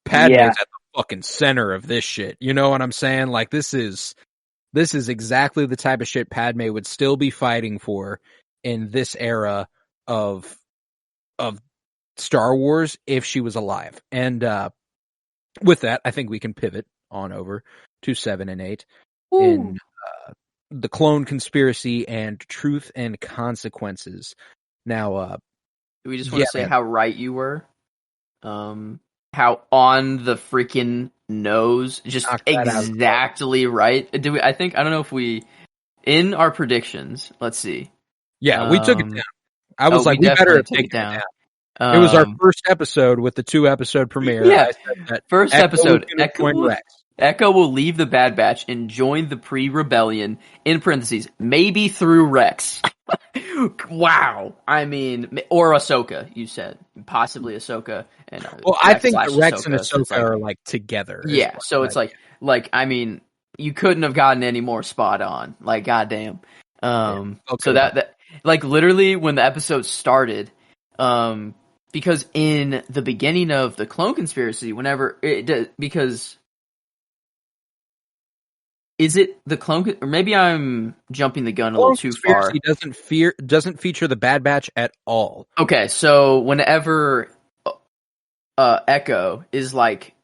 Padme's at the fucking center of this shit. You know what I'm saying? Like this is exactly the type of shit Padme would still be fighting for in this era of Star Wars if she was alive. And with that, I think we can pivot on over to 7 and 8 in the Clone Conspiracy and Truth and Consequences. Now, Do we just want to say how right you were? How on the freaking nose, just exactly right. I don't know if we in our predictions. Let's see. Yeah, we took it down. I was like, we better have taken it down. It was our first episode with the 2-episode premiere. Yeah, I said that first episode. Echo will leave the Bad Batch and join the pre-rebellion. In parentheses, maybe through Rex. Wow. I mean, or Ahsoka. You said possibly Ahsoka. And I think that Rex and Ahsoka are like together. Yeah, so it's like I mean, you couldn't have gotten any more spot on. Like, goddamn. So that like literally when the episode started, because in the beginning of the Clone Conspiracy, because is it the Clone, or maybe I'm jumping the gun a little too far. Doesn't feature the Bad Batch at all. Okay, so whenever Echo is like,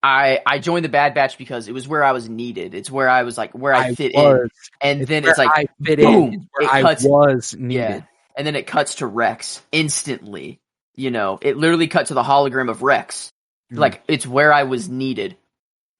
I joined the Bad Batch because it was where I was needed. It's where I was like where I fit in, and then it's like I fit boom, in. It's where I was needed. Yeah, and then it cuts to Rex instantly. You know, it literally cut to the hologram of Rex. Like, it's where I was needed.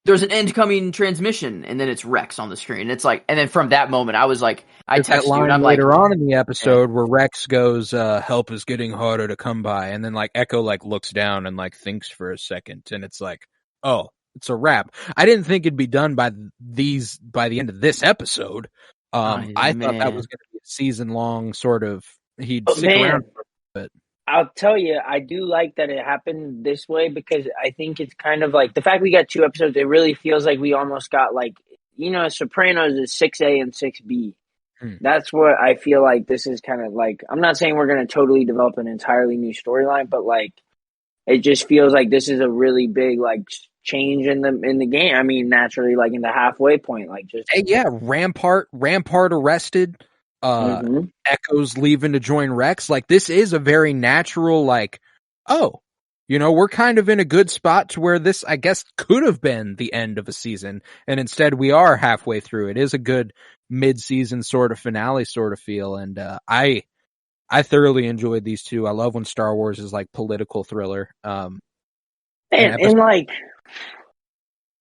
There's an incoming transmission, and then it's Rex on the screen. It's like, and then from that moment, I was like, I texted you, and I'm later like, on in the episode where Rex goes, "Help is getting harder to come by," and then like Echo like looks down and like thinks for a second, and it's like, oh, it's a wrap. I didn't think it'd be done by the end of this episode. I thought that was going to be a season long sort of. He'd stick around for a bit. I'll tell you, I do like that it happened this way because I think it's kind of like the fact we got 2 episodes. It really feels like we almost got like, you know, Sopranos is 6A and 6B. That's what I feel like this is kind of like. I'm not saying we're going to totally develop an entirely new storyline, but like it just feels like this is a really big like change in the game. I mean, naturally, like in the halfway point, like just Rampart arrested. Echo's leaving to join Rex. Like, this is a very natural, like, oh, you know, we're kind of in a good spot to where this, I guess, could have been the end of a season. And instead we are halfway through. It is a good mid-season sort of finale sort of feel. And, I thoroughly enjoyed these two. I love when Star Wars is like political thriller. And like,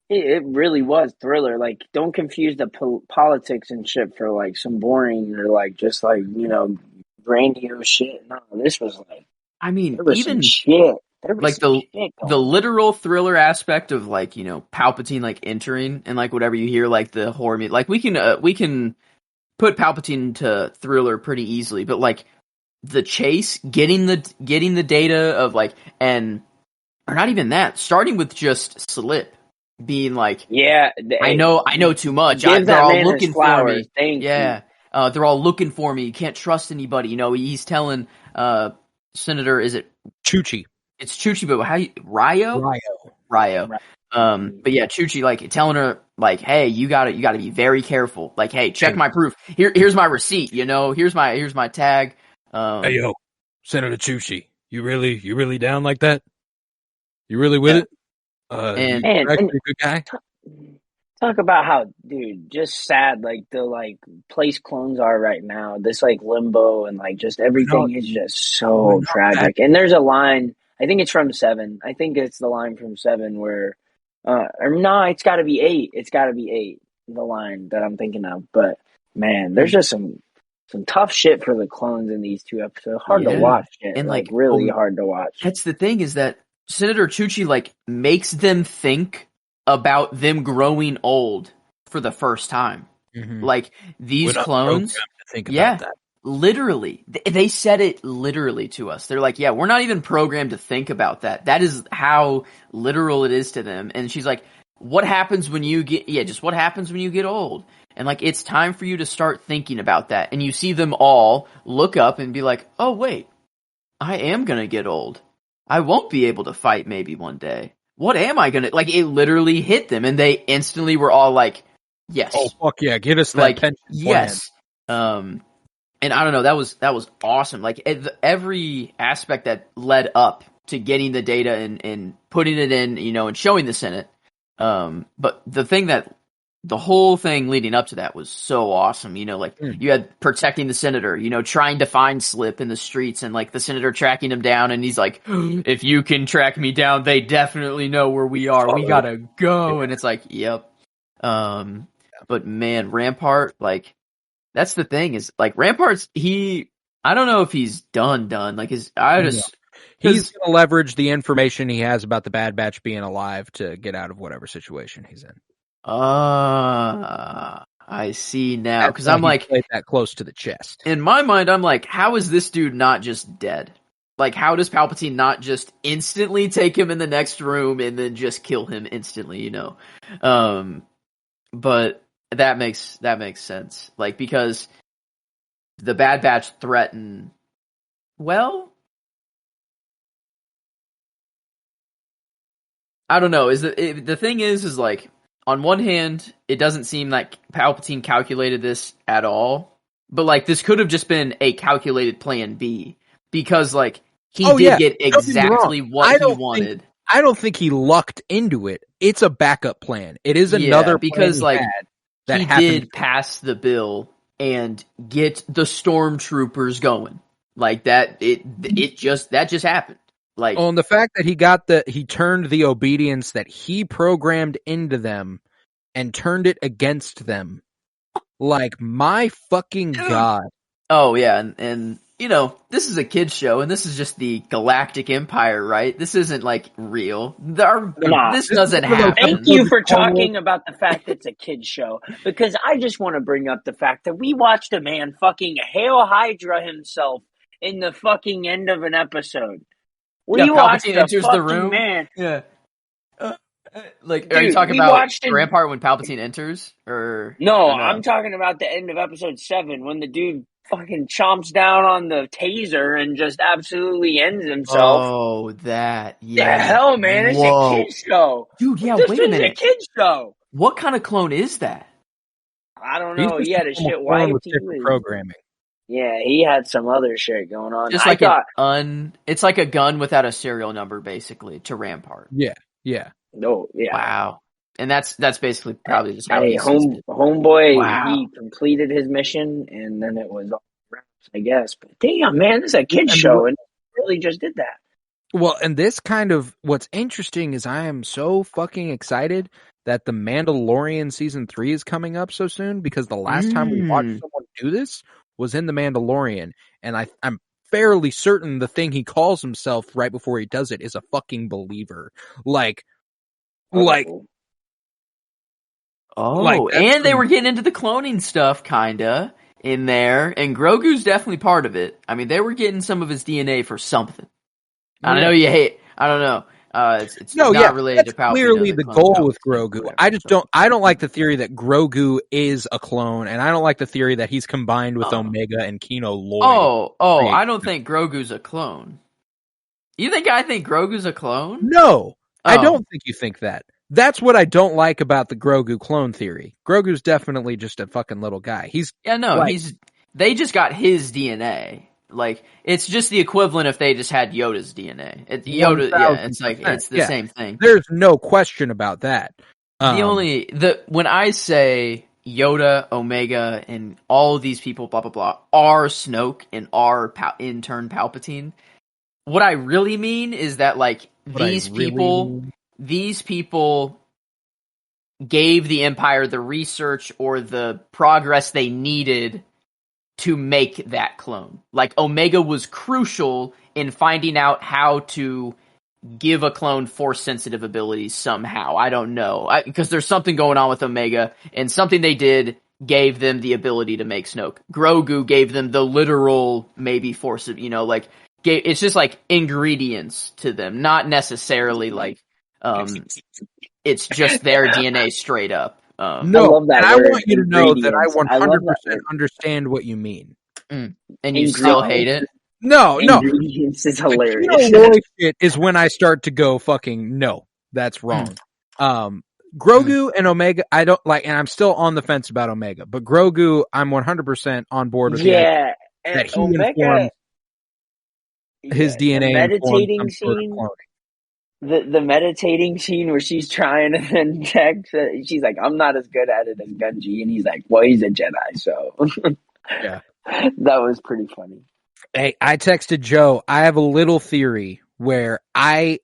it really was thriller. Like, don't confuse the politics and shit for like some boring or like just like, you know, grandiose shit. No, this was like, I mean, there was even some shit. There was like some shit the literal thriller aspect of like, you know, Palpatine like entering and like whatever you hear, like the horror meat. Like we can put Palpatine to thriller pretty easily, but like the chase, getting the data of like, or not even that, starting with just Slip. Being like, I know too much. They're all looking for me. They're all looking for me. You can't trust anybody. You know, he's telling Senator, is it Chuchi? It's Chuchi, but how Ryo? But yeah, Chuchi like telling her like, hey, you gotta be very careful. Like, hey, check my proof. Here's my receipt. You know, here's my tag. Hey yo, Senator Chuchi, you really down like that? You really with it? And a good guy. Talk about how, dude, just sad like the like place clones are right now. This like limbo and like just everything is just so tragic. And there's a line, I think it's from 7. I think it's the line from 7 where, or no, it's got to be 8. It's got to be 8. The line that I'm thinking of. But man, there's just some tough shit for the clones in these 2 episodes. Hard to watch, and like really hard to watch. That's the thing is that Senator Chuchi like makes them think about them growing old for the first time. Like these clones, think about that. Literally, they said it literally to us. They're like, yeah, we're not even programmed to think about that. That is how literal it is to them. And she's like, what happens when you what happens when you get old? And like, it's time for you to start thinking about that. And you see them all look up and be like, oh wait, I am gonna get old. I won't be able to fight maybe one day. What am I gonna, like, it literally hit them and they instantly were all like, yes. Oh, fuck yeah, get us that like, pension yes. Plan. And I don't know, that was awesome. Like, every aspect that led up to getting the data and putting it in, you know, and showing the Senate. But the thing that the whole thing leading up to that was so awesome. You know, like you had protecting the senator, you know, trying to find Slip in the streets and like the senator tracking him down. And he's like, if you can track me down, they definitely know where we are. We gotta go. And it's like, yep. But man, Rampart, like, that's the thing is like Rampart's, I don't know if he's done. Like he's gonna leverage the information he has about the Bad Batch being alive to get out of whatever situation he's in. I see now. Because I'm like, played that close to the chest. In my mind, I'm like, how is this dude not just dead? Like, how does Palpatine not just instantly take him in the next room and then just kill him instantly? You know, but that makes sense. Like, because the Bad Batch threaten. Well, I don't know. The thing is like, on one hand, it doesn't seem like Palpatine calculated this at all, but like this could have just been a calculated plan B because like he did get exactly what he wanted. I don't think he lucked into it. It's a backup plan. It is another because plan he did pass the bill and get the stormtroopers going like that. That just happened. Like, on the fact that he turned the obedience that he programmed into them and turned it against them. Like, my fucking God. Oh yeah, and you know, this is a kid's show, and this is just the Galactic Empire, right? This isn't like real. This doesn't happen. Thank you for talking about the fact it's a kid's show, because I just want to bring up the fact that we watched a man fucking Hail Hydra himself in the fucking end of an episode. We watched Palpatine enters the room. Man. Yeah. Like, dude, are you talking about Rampart when Palpatine enters? No, I'm talking about the end of episode 7 when the dude fucking chomps down on the taser and just absolutely ends himself. Oh, that. Yeah. The hell, man. It's a kid's show. Dude, yeah, wait a minute. It's a kid's show. What kind of clone is that? I don't know. He had a shit wife. Programming. Yeah, he had some other shit going on. Just like it's like a gun without a serial number, basically, to Rampart. Yeah. No, yeah. Wow. And that's basically probably just how homeboy. Wow. He completed his mission, and then it was all wraps, I guess. But damn, man, this is a kid's show, and really just did that. Well, and this what's interesting is I am so fucking excited that The Mandalorian season 3 is coming up so soon, because the last time we watched someone do this was in The Mandalorian, and I'm fairly certain the thing he calls himself right before he does it is a fucking believer. And they were getting into the cloning stuff, kinda, in there, and Grogu's definitely part of it. I mean, they were getting some of his DNA for something. I know you hate. I don't know. It's not related to Palpatine. Clearly the goal with Grogu. I don't like the theory that Grogu is a clone, and I don't like the theory that he's combined with Omega and Kino Loy. I don't think Grogu's a clone. You think I think Grogu's a clone? No, I don't think you think that. That's what I don't like about the Grogu clone theory. Grogu's definitely just a fucking little guy. They just got his DNA. Like, it's just the equivalent if they just had Yoda's DNA. It's the same thing. There's no question about that. When I say Yoda, Omega, and all of these people, blah blah blah, are Snoke and are in turn Palpatine, what I really mean is that like these people gave the Empire the research or the progress they needed to make that clone. Like, Omega was crucial in finding out how to give a clone Force-sensitive abilities somehow. I don't know. Because there's something going on with Omega, and something they did gave them the ability to make Snoke. Grogu gave them the literal, maybe Force, it's just like ingredients to them, not necessarily like, it's just their DNA straight up. No, and I want you to know that I 100% understand what you mean. And you still hate it? No. Ingredients is hilarious. Shit is when I start to go fucking, no, that's wrong. Grogu and Omega, I don't like, and I'm still on the fence about Omega, but Grogu, I'm 100% on board with that he Omega, informed his DNA. meditating scene. the meditating scene where she's trying and then Jack, she's like, I'm not as good at it as Gunji, and he's like, well, he's a Jedi, so Yeah. that was pretty funny. Hey, I texted Joe. I have a little theory where I'm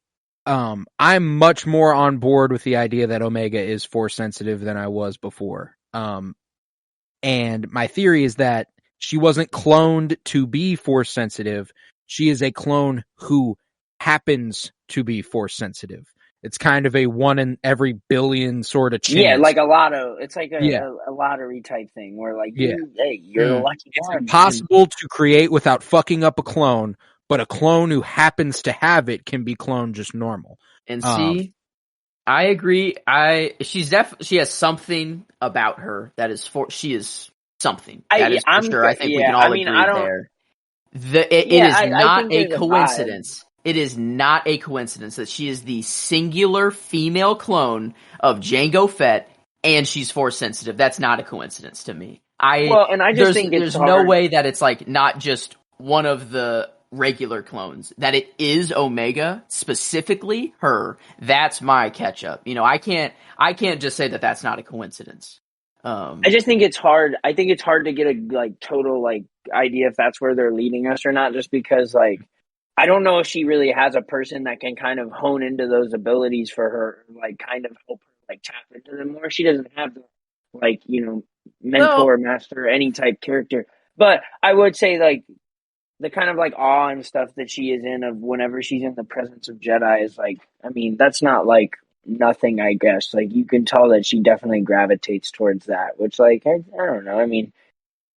much more on board with the idea that Omega is Force sensitive than I was before. And my theory is that she wasn't cloned to be Force sensitive. She is a clone who happens to be Force sensitive. It's kind of a 1 in every billion sort of chance. Yeah, like a lotto. It's like a lottery type thing where like, you're the lucky It's one. impossible to create without fucking up a clone, but a clone who happens to have it can be cloned just normal. And see, I agree. She has something about her that is she is something. That is for sure. I think we can all agree there. It is not a coincidence. It is not a coincidence that she is the singular female clone of Jango Fett, and she's Force sensitive. That's not a coincidence to me. And I just think there's no way that it's like not just one of the regular clones, that it is Omega, specifically her. That's my catch up. You know, I can't just say that that's not a coincidence. I just think it's hard. I think it's hard to get a like total like idea if that's where they're leading us or not, just because like I don't know if she really has a person that can kind of hone into those abilities for her, like kind of help her like tap into them more. She doesn't have the like, you know, mentor, master, any type character. But I would say like the kind of like awe and stuff that she is in of whenever she's in the presence of Jedi is like, I mean, that's not like nothing, I guess. Like you can tell that she definitely gravitates towards that, which like, I don't know. I mean,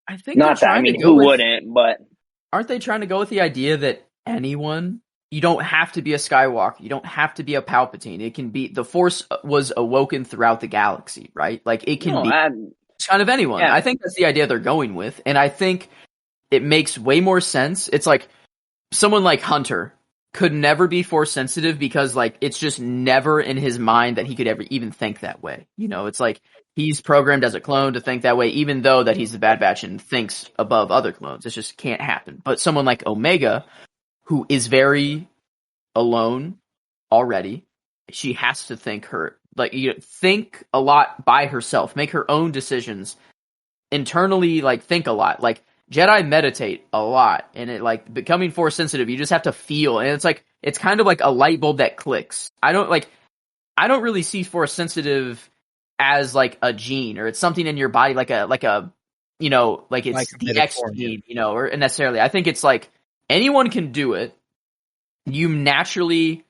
I think not that, I mean, who wouldn't, but aren't they trying to go with the idea that anyone, you don't have to be a Skywalker, you don't have to be a Palpatine. It can be, the Force was awoken throughout the galaxy, right? Like it can be kind of anyone. Yeah. I think that's the idea they're going with, and I think it makes way more sense. It's like someone like Hunter could never be Force sensitive because like it's just never in his mind that he could ever even think that way. You know, it's like he's programmed as a clone to think that way, even though that he's the Bad Batch and thinks above other clones. It just can't happen. But someone like Omega, who is very alone already, she has to think think a lot by herself, make her own decisions internally, like think a lot. Like Jedi meditate a lot, and it like becoming Force sensitive, you just have to feel, and it's like it's kind of like a light bulb that clicks. I don't really see Force sensitive as like a gene, or it's something in your body like a you know, like it's like the X gene, you know, or necessarily. I think it's like anyone can do it. You naturally,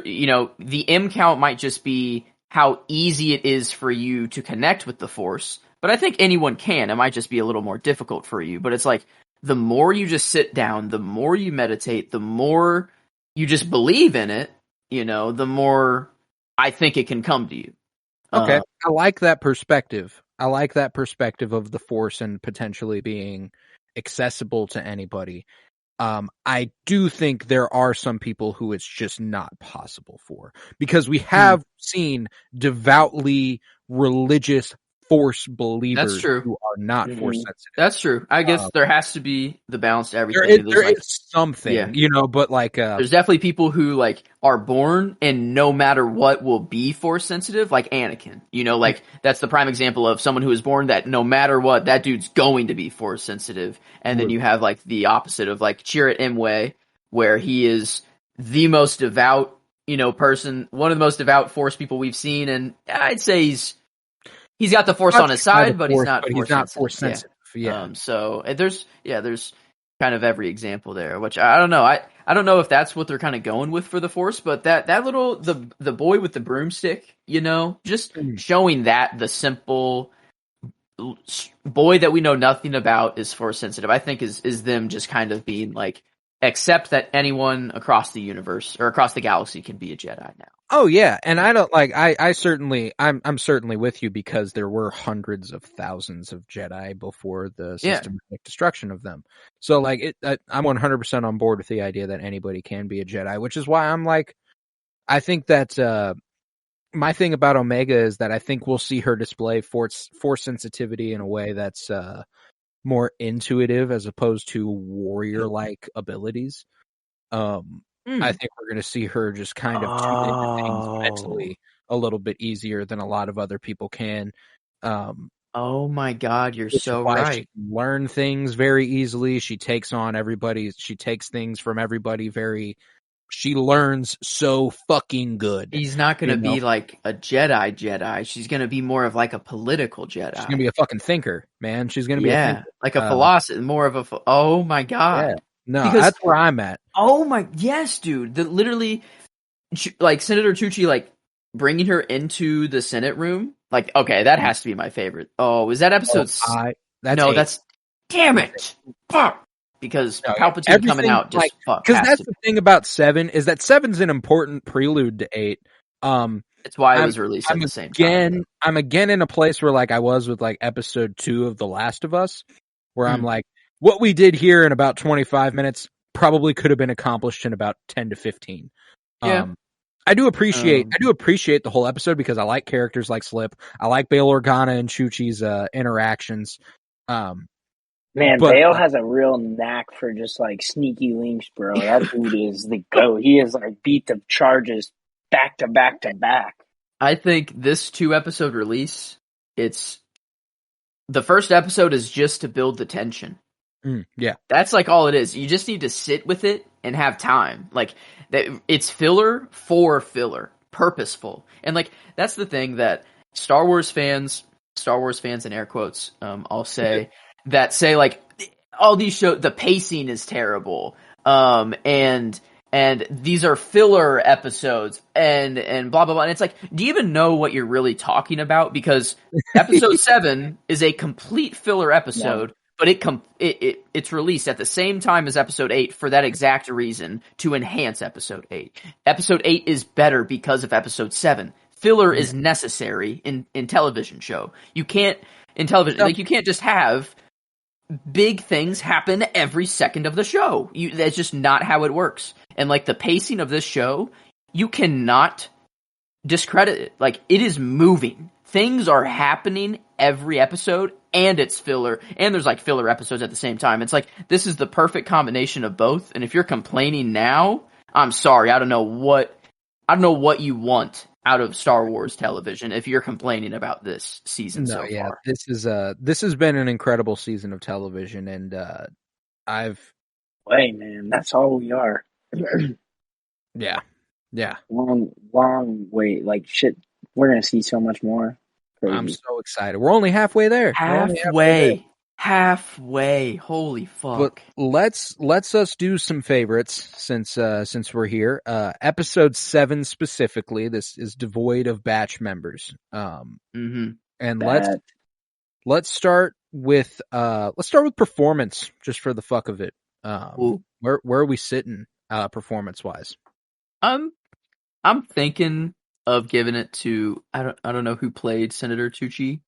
you know, the M count might just be how easy it is for you to connect with the Force. But I think anyone can. It might just be a little more difficult for you. But it's like, the more you just sit down, the more you meditate, the more you just believe in it, you know, the more I think it can come to you. Okay. I like that perspective. I like that perspective of the Force and potentially being accessible to anybody. I do think there are some people who it's just not possible for, because we have seen devoutly religious Force believers who are not Force sensitive. That's true. I guess there has to be the balance to everything. There is something, you know, but like there's definitely people who like are born and no matter what will be Force sensitive, like Anakin. You know, like that's the prime example of someone who is born that no matter what, that dude's going to be Force sensitive. And then you have like the opposite of like Chirrut Imwe, where he is the most devout, you know, person, one of the most devout Force people we've seen, and I'd say he's got the Force on his side, but he's not Force sensitive. Yeah. So there's kind of every example there, which I don't know. I don't know if that's what they're kind of going with for the Force, but that little the boy with the broomstick, you know, just showing that the simple boy that we know nothing about is Force sensitive, I think is them just kind of being like, accept that anyone across the universe or across the galaxy can be a Jedi now. Oh yeah, and I don't like I'm certainly with you, because there were hundreds of thousands of Jedi before the systematic destruction of them. So like I'm 100% on board with the idea that anybody can be a Jedi, which is why I'm like, I think that my thing about Omega is that I think we'll see her display Force sensitivity in a way that's more intuitive as opposed to warrior-like abilities. I think we're going to see her just kind of tune into things mentally a little bit easier than a lot of other people can. Oh my God, you're Which is so why right. she can learn things very easily. She takes on everybody. She takes things from everybody very. She learns so fucking good. He's not going to be like a Jedi. She's going to be more of like a political Jedi. She's going to be a fucking thinker, man. She's going to be a thinker. Like a philosopher, more of a. Oh my God. Yeah. No, because, that's where I'm at. Oh my, yes, dude. Literally, like Senator Tucci, like bringing her into the Senate room. Like, okay, that has to be my favorite. Oh, is that episode? That's damn it. Fuck. Because Palpatine coming out just fuck. Because that's the thing about 7 is that 7's an important prelude to 8. It's why it was released at the same time. I'm again in a place where like I was with like episode 2 of The Last of Us, where I'm like, what we did here in about 25 minutes probably could have been accomplished in about 10 to 15. Yeah. I do appreciate the whole episode because I like characters like Slip. I like Bail Organa and Chuchi's interactions. Man, Bale has a real knack for just like sneaky links, bro. That dude is the GOAT. He is like beat the charges back to back to back. I think this 2-episode release, the first episode is just to build the tension. Yeah. That's like all it is. You just need to sit with it and have time. Like it's filler for filler, purposeful. And like that's the thing that Star Wars fans in air quotes, I'll say that say like all these shows, the pacing is terrible. And these are filler episodes and blah, blah, blah. And it's like, do you even know what you're really talking about? Because episode 7 is a complete filler episode, but it's released at the same time as episode 8 for that exact reason, to enhance episode 8. Episode 8 is better because of episode 7. Filler is necessary in television show. You can't, in television, like you can't just have big things happen every second of the show. That's just not how it works. And like the pacing of this show, you cannot discredit it. Like it is moving. Things are happening every episode, and it's filler, and there's like filler episodes at the same time. It's like this is the perfect combination of both. And if you're complaining now, I'm sorry. I don't know what you want out of Star Wars television if you're complaining about this season so far. This has been an incredible season of television, and Hey man, that's all we are. Yeah. Long wait. Like shit, we're gonna see so much more. Crazy. I'm so excited. We're only halfway there. Halfway. Holy fuck. But let's us do some favorites since we're here. Episode 7 specifically, this is devoid of batch members. And let's start with performance just for the fuck of it. Where are we sitting performance wise? I'm thinking of giving it to I don't know who played Senator Tucci.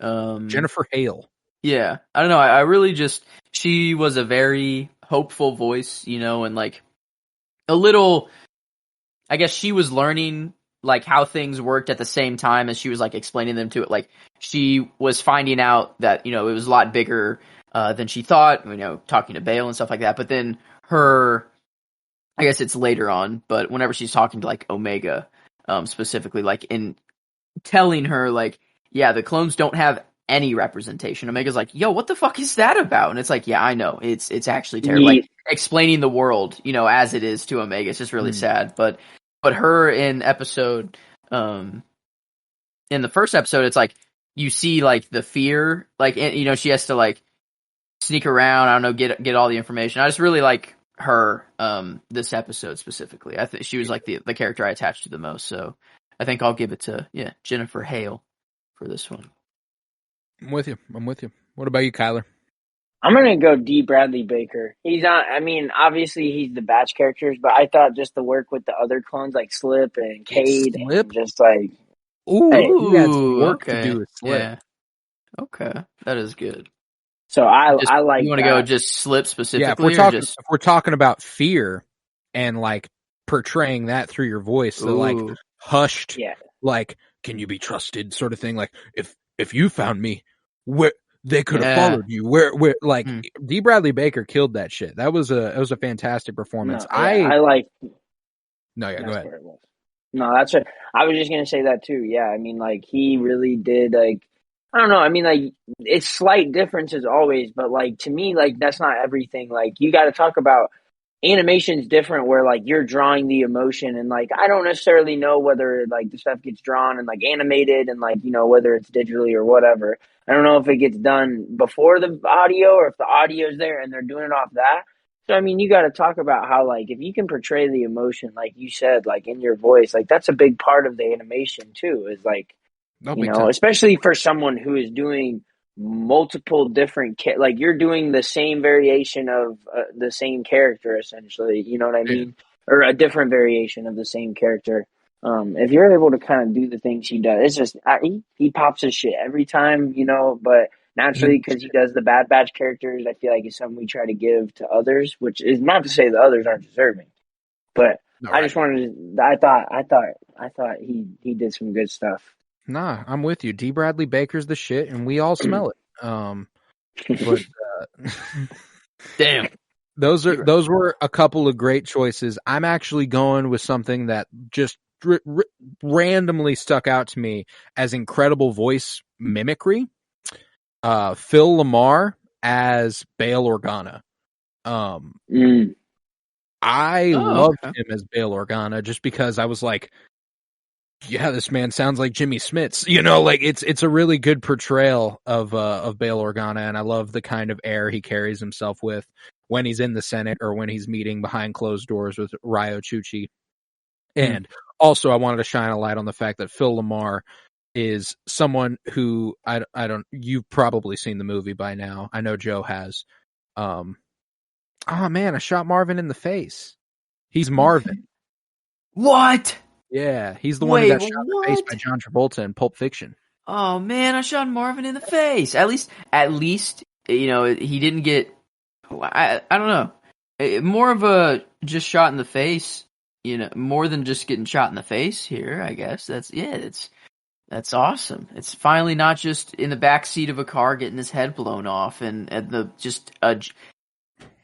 Jennifer Hale. Yeah, I don't know. I really she was a very hopeful voice, and like a little. I guess she was learning like how things worked at the same time as she was like explaining them to it. Like she was finding out that it was a lot bigger than she thought. Talking to Bale and stuff like that. But then I guess it's later on, but whenever she's talking to like Omega. Specifically, like in telling her, like, yeah, the clones don't have any representation. Omega's like, yo, what the fuck is that about? And it's like, yeah, I know, it's actually terrible. Like explaining the world, as it is to Omega. It's just really sad. But her in episode, in the first episode, it's like you see like the fear, like she has to like sneak around. I don't know, get all the information. I just really like her this episode specifically. I think she was like the character I attached to the most, so I think I'll give it to Jennifer Hale for this one. I'm with you. What about you, Kyler? I'm gonna go D. Bradley Baker. He's not. I mean, obviously he's the batch characters, but I thought just the work with the other clones like Slip and Cade, and just like he had some work to do with Slip. Yeah. Okay, that is good. So I like. You want to go just Slip specifically? Yeah, if we're talking about fear and like portraying that through your voice, the like hushed, like can you be trusted sort of thing. Like if you found me, they could have Yeah. followed you. Where like Mm. D. Bradley Baker killed that shit. It was a fantastic No, performance. I like. No, yeah, go That's ahead. where it was. No, that's right. I was just gonna say that too. Yeah, I mean, like he really did. Like, I don't know. I mean, like it's slight differences always, but like to me, like that's not everything. Like you got to talk about animation's different, where like you're drawing the emotion, and like I don't necessarily know whether like the stuff gets drawn and like animated, and like whether it's digitally or whatever. I don't know if it gets done before the audio or if the audio's there and they're doing it off that. So I mean, you got to talk about how like if you can portray the emotion, like you said, like in your voice, like that's a big part of the animation too. Is like especially for someone who is doing multiple different like you're doing the same variation of the same character essentially. You know what I mean? Or a different variation of the same character. If you're able to kind of do the things he does, it's just he pops his shit every time, but naturally because he does the Bad Batch characters, I feel like it's something we try to give to others, which is not to say the others aren't deserving, but I just wanted to, I thought he did some good stuff. Nah, I'm with you. D. Bradley Baker's the shit, and we all smell it. But damn. Those were a couple of great choices. I'm actually going with something that just randomly stuck out to me as incredible voice mimicry. Phil LaMarr as Bail Organa. I loved him as Bail Organa just because I was like, yeah, this man sounds like Jimmy Smits. Like it's a really good portrayal of Bail Organa, and I love the kind of air he carries himself with when he's in the Senate or when he's meeting behind closed doors with Ryo Chuchi. And also, I wanted to shine a light on the fact that Phil LaMarr is someone who you've probably seen the movie by now. I know Joe has. Oh man, I shot Marvin in the face. He's Marvin. What? Yeah, he's the one who got shot in the face by John Travolta in Pulp Fiction. Oh man, I shot Marvin in the face. At least, he didn't get. I don't know. More of a just shot in the face. More than just getting shot in the face here. I guess that's awesome. It's finally not just in the back seat of a car getting his head blown off, and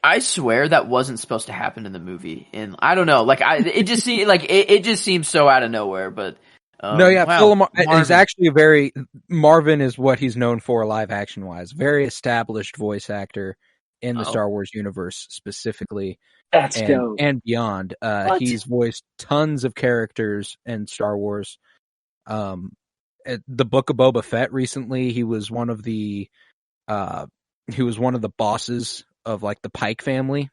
I swear that wasn't supposed to happen in the movie, and I don't know. Like, it just seemed like it just seems so out of nowhere. But no, yeah, wow, Phil LaMarr is actually Marvin is what he's known for live action wise. Very established voice actor in the Star Wars universe specifically, and beyond. He's voiced tons of characters in Star Wars. The Book of Boba Fett recently, he was one of the bosses of like the Pike family.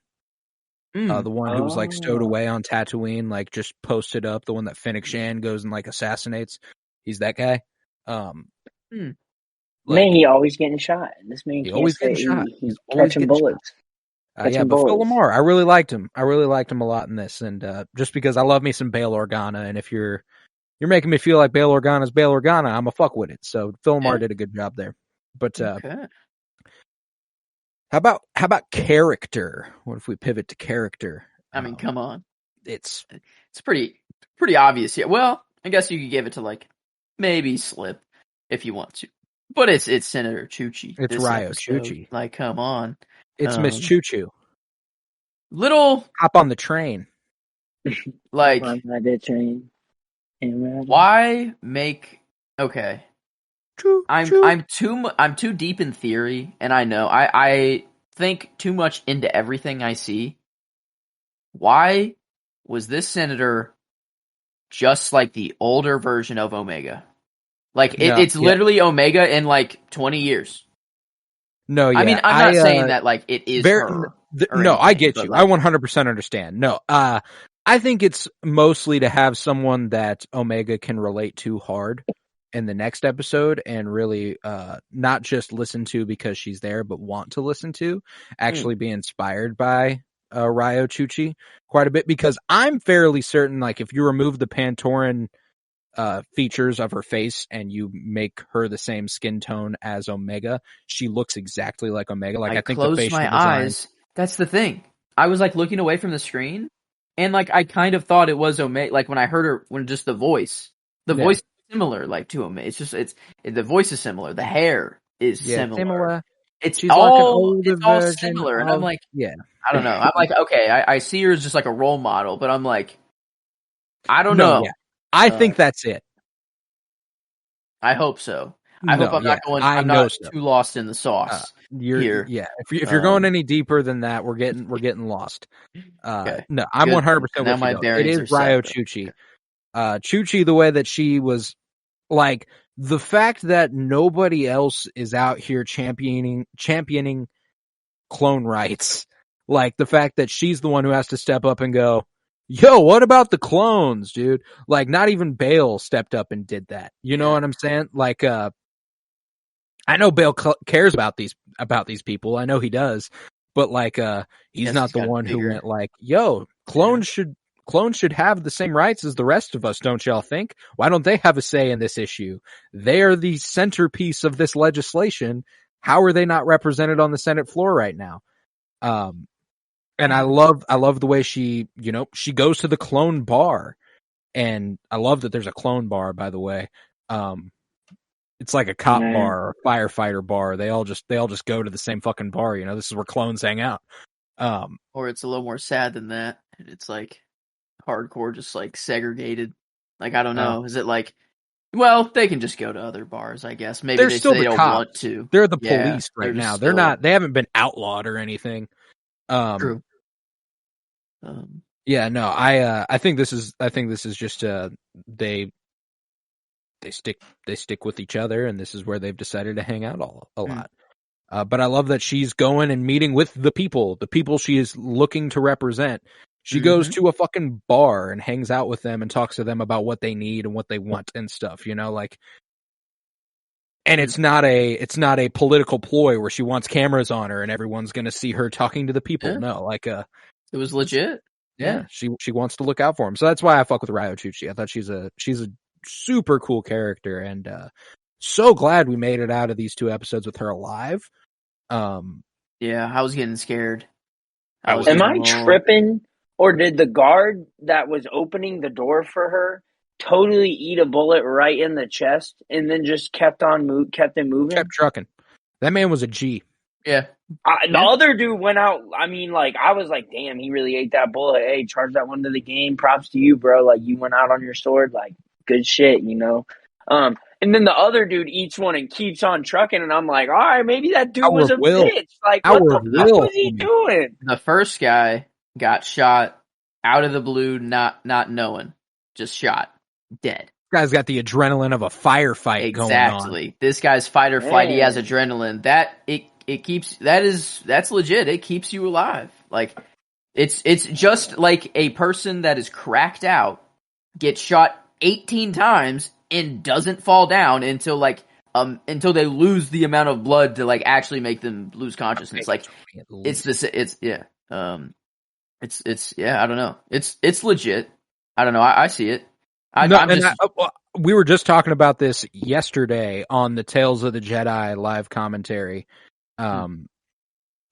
The one who was like stowed away on Tatooine, like just posted up, the one that Fennec Shand goes and like assassinates. He's that guy. Man, he always getting shot. This man he can't always stay. getting shot. He's catching bullets. But Phil LaMarr, I really liked him. I really liked him a lot in this, and just because I love me some Bail Organa, and if you're making me feel like Bail Organa's Bail Organa, I'm a fuck with it. So Phil LaMarr did a good job there. But how about character? What if we pivot to character? I mean, come on. It's pretty obvious here. Well, I guess you could give it to like maybe Slip if you want to, but it's Senator Chuchi. It's Ryo Chuchi. Like, come on, it's Miss Choo Choo. Little hop on the train. Like, on the train. Why make okay? I'm too deep in theory, and I know I think too much into everything I see. Why was this senator just like the older version of Omega? Like it's literally Omega in like 20 years. No, yeah. I mean, I'm not saying that like it is her. No, I get you. Like, I 100% understand. No, I think it's mostly to have someone that Omega can relate to hard in the next episode and really not just listen to because she's there, but want to listen to, actually be inspired by Ryo Chuchi quite a bit, because I'm fairly certain, like, if you remove the Pantoran features of her face and you make her the same skin tone as Omega, she looks exactly like Omega. Like, I think the facial design... eyes. That's the thing. I was like looking away from the screen, and like I kind of thought it was Omega. Like when I heard her, when just the voice is similar, like to Omega. It's just the voice is similar. The hair, is similar. It's She's all like an older it's all version similar, and of, I'm like, yeah. I don't know. I'm like, okay, I see her as just like a role model, but I'm like, I don't know. Yeah. I think that's it. I hope so. I hope I'm not going. I'm not too lost in the sauce here. Yeah, if you're going any deeper than that, we're getting lost. Okay. No, I'm 100% with now my you. It bearings is are Ryo set. Chuchi. Chuchi, the way that she was, like, the fact that nobody else is out here championing clone rights, like the fact that she's the one who has to step up and go, yo, what about the clones, dude? Like, not even Bale stepped up and did that. You know what I'm saying? Like, I know Bale cares about these people. I know he does, but like, he's not the one who went like, yo, clones should have the same rights as the rest of us, don't y'all think? Why don't they have a say in this issue? They are the centerpiece of this legislation. How are they not represented on the Senate floor right now? And I love the way she goes to the clone bar, and I love that there's a clone bar, by the way. It's like a cop bar or a firefighter bar. They all just go to the same fucking bar. You know, this is where clones hang out. Or it's a little more sad than that. It's like hardcore, just like segregated. Like, I don't know. Is it like, well, they can just go to other bars, I guess. Maybe they're still they don't cops. want to. They're the police right now. They're not. They haven't been outlawed or anything. True. Yeah, no, I think this is just they stick with each other, and this is where they've decided to hang out a lot. But I love that she's going and meeting with the people she is looking to represent. She goes to a fucking bar and hangs out with them and talks to them about what they need and what they want and stuff, you know, like, and it's not a political ploy where she wants cameras on her and everyone's going to see her talking to the people. No, like, it was legit. Yeah. She wants to look out for him. So that's why I fuck with Ryo Chuchi. I thought she's a super cool character, and so glad we made it out of these 2 episodes with her alive. Yeah, I was getting scared. Am I tripping, or did the guard that was opening the door for her totally eat a bullet right in the chest and then just kept it moving? Kept trucking. That man was a G. Yeah. The other dude went out. I mean, like, I was like, damn, he really ate that bullet. Hey, charge that one to the game. Props to you, bro. Like, you went out on your sword. Like, good shit, you know? And then the other dude eats one and keeps on trucking, and I'm like, all right, maybe that dude was a bitch. Like, what the fuck was he doing? The first guy got shot out of the blue, not knowing. Just shot. Dead. This guy's got the adrenaline of a firefight going on. Exactly. This guy's fight or flight. He has adrenaline. That's legit. It keeps you alive. Like, it's just like a person that is cracked out, gets shot 18 times and doesn't fall down until until they lose the amount of blood to like actually make them lose consciousness. Like, it's yeah. I don't know. It's legit. I don't know. I see it. We were just talking about this yesterday on the Tales of the Jedi live commentary,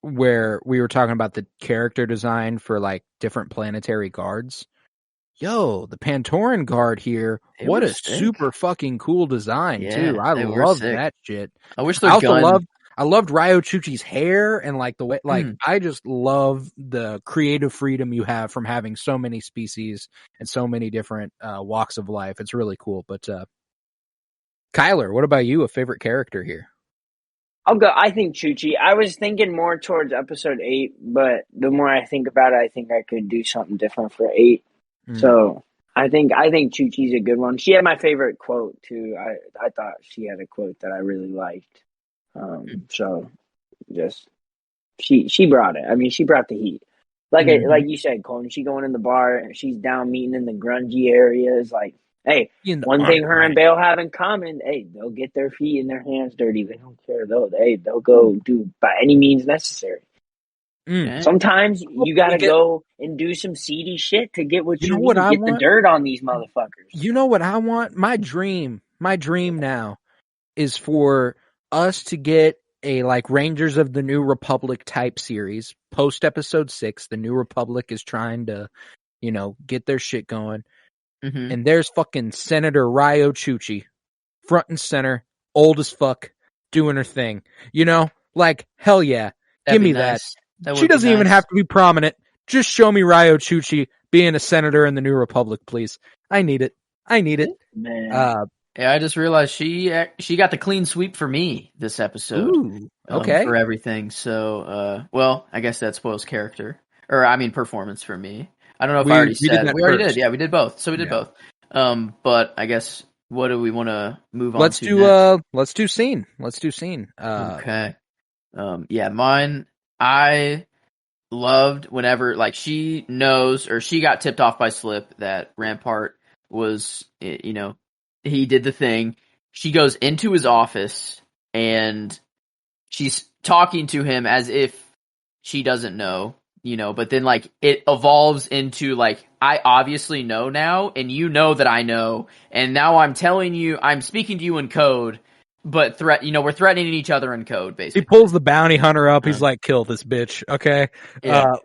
where we were talking about the character design for like different planetary guards. Yo, the Pantoran guard here, what a super fucking cool design too. I love that shit. I wish their gun... I loved Ryo Chuchi's hair and like the way, like, I just love the creative freedom you have from having so many species and so many different walks of life. It's really cool. But Kyler, what about you? A favorite character here? I'll go. I think Chuchi. I was thinking more towards episode 8, but the more I think about it, I think I could do something different for 8. So I think Chuchi's a good one. She had my favorite quote too. I thought she had a quote that I really liked. So just she brought it. I mean, she brought the heat. Like you said, Colton. She going in the bar and she's down meeting in the grungy areas. Like, hey, one thing her and Bale have in common, hey, they'll get their feet and their hands dirty. They don't care though. They'll go do by any means necessary. Sometimes you gotta go and do some seedy shit to get what you need to get the dirt on these motherfuckers. You know what I want? My dream now is for us to get a like Rangers of the New Republic type series. Post episode 6, the New Republic is trying to, get their shit going. And there's fucking Senator Ryo Chuchi, front and center, old as fuck, doing her thing. You know, like hell yeah, That'd give be me nice. That She would be doesn't even nice. have to be prominent. Just show me Ryo Chuchi being a senator in the New Republic, please. I need it. Man. Yeah, I just realized she got the clean sweep for me this episode. Ooh, okay. For everything. So, well, I guess that spoils character, or I mean performance for me. I don't know if I already we said. did that We already first. did. Yeah, we did both. So we did Yeah. both. But I guess what do we want to move on Let's to do next? let's do scene. Let's do scene. Okay. Yeah, mine. I loved whenever like she knows or she got tipped off by Slip that Rampart was, you know, he did the thing. She goes into his office and she's talking to him as if she doesn't know, you know, but then like it evolves into like, I obviously know now and you know that I know. And now I'm telling you, I'm speaking to you in code, but we're threatening each other in code basically. He pulls the bounty hunter up. He's like, kill this bitch. Okay. Yeah.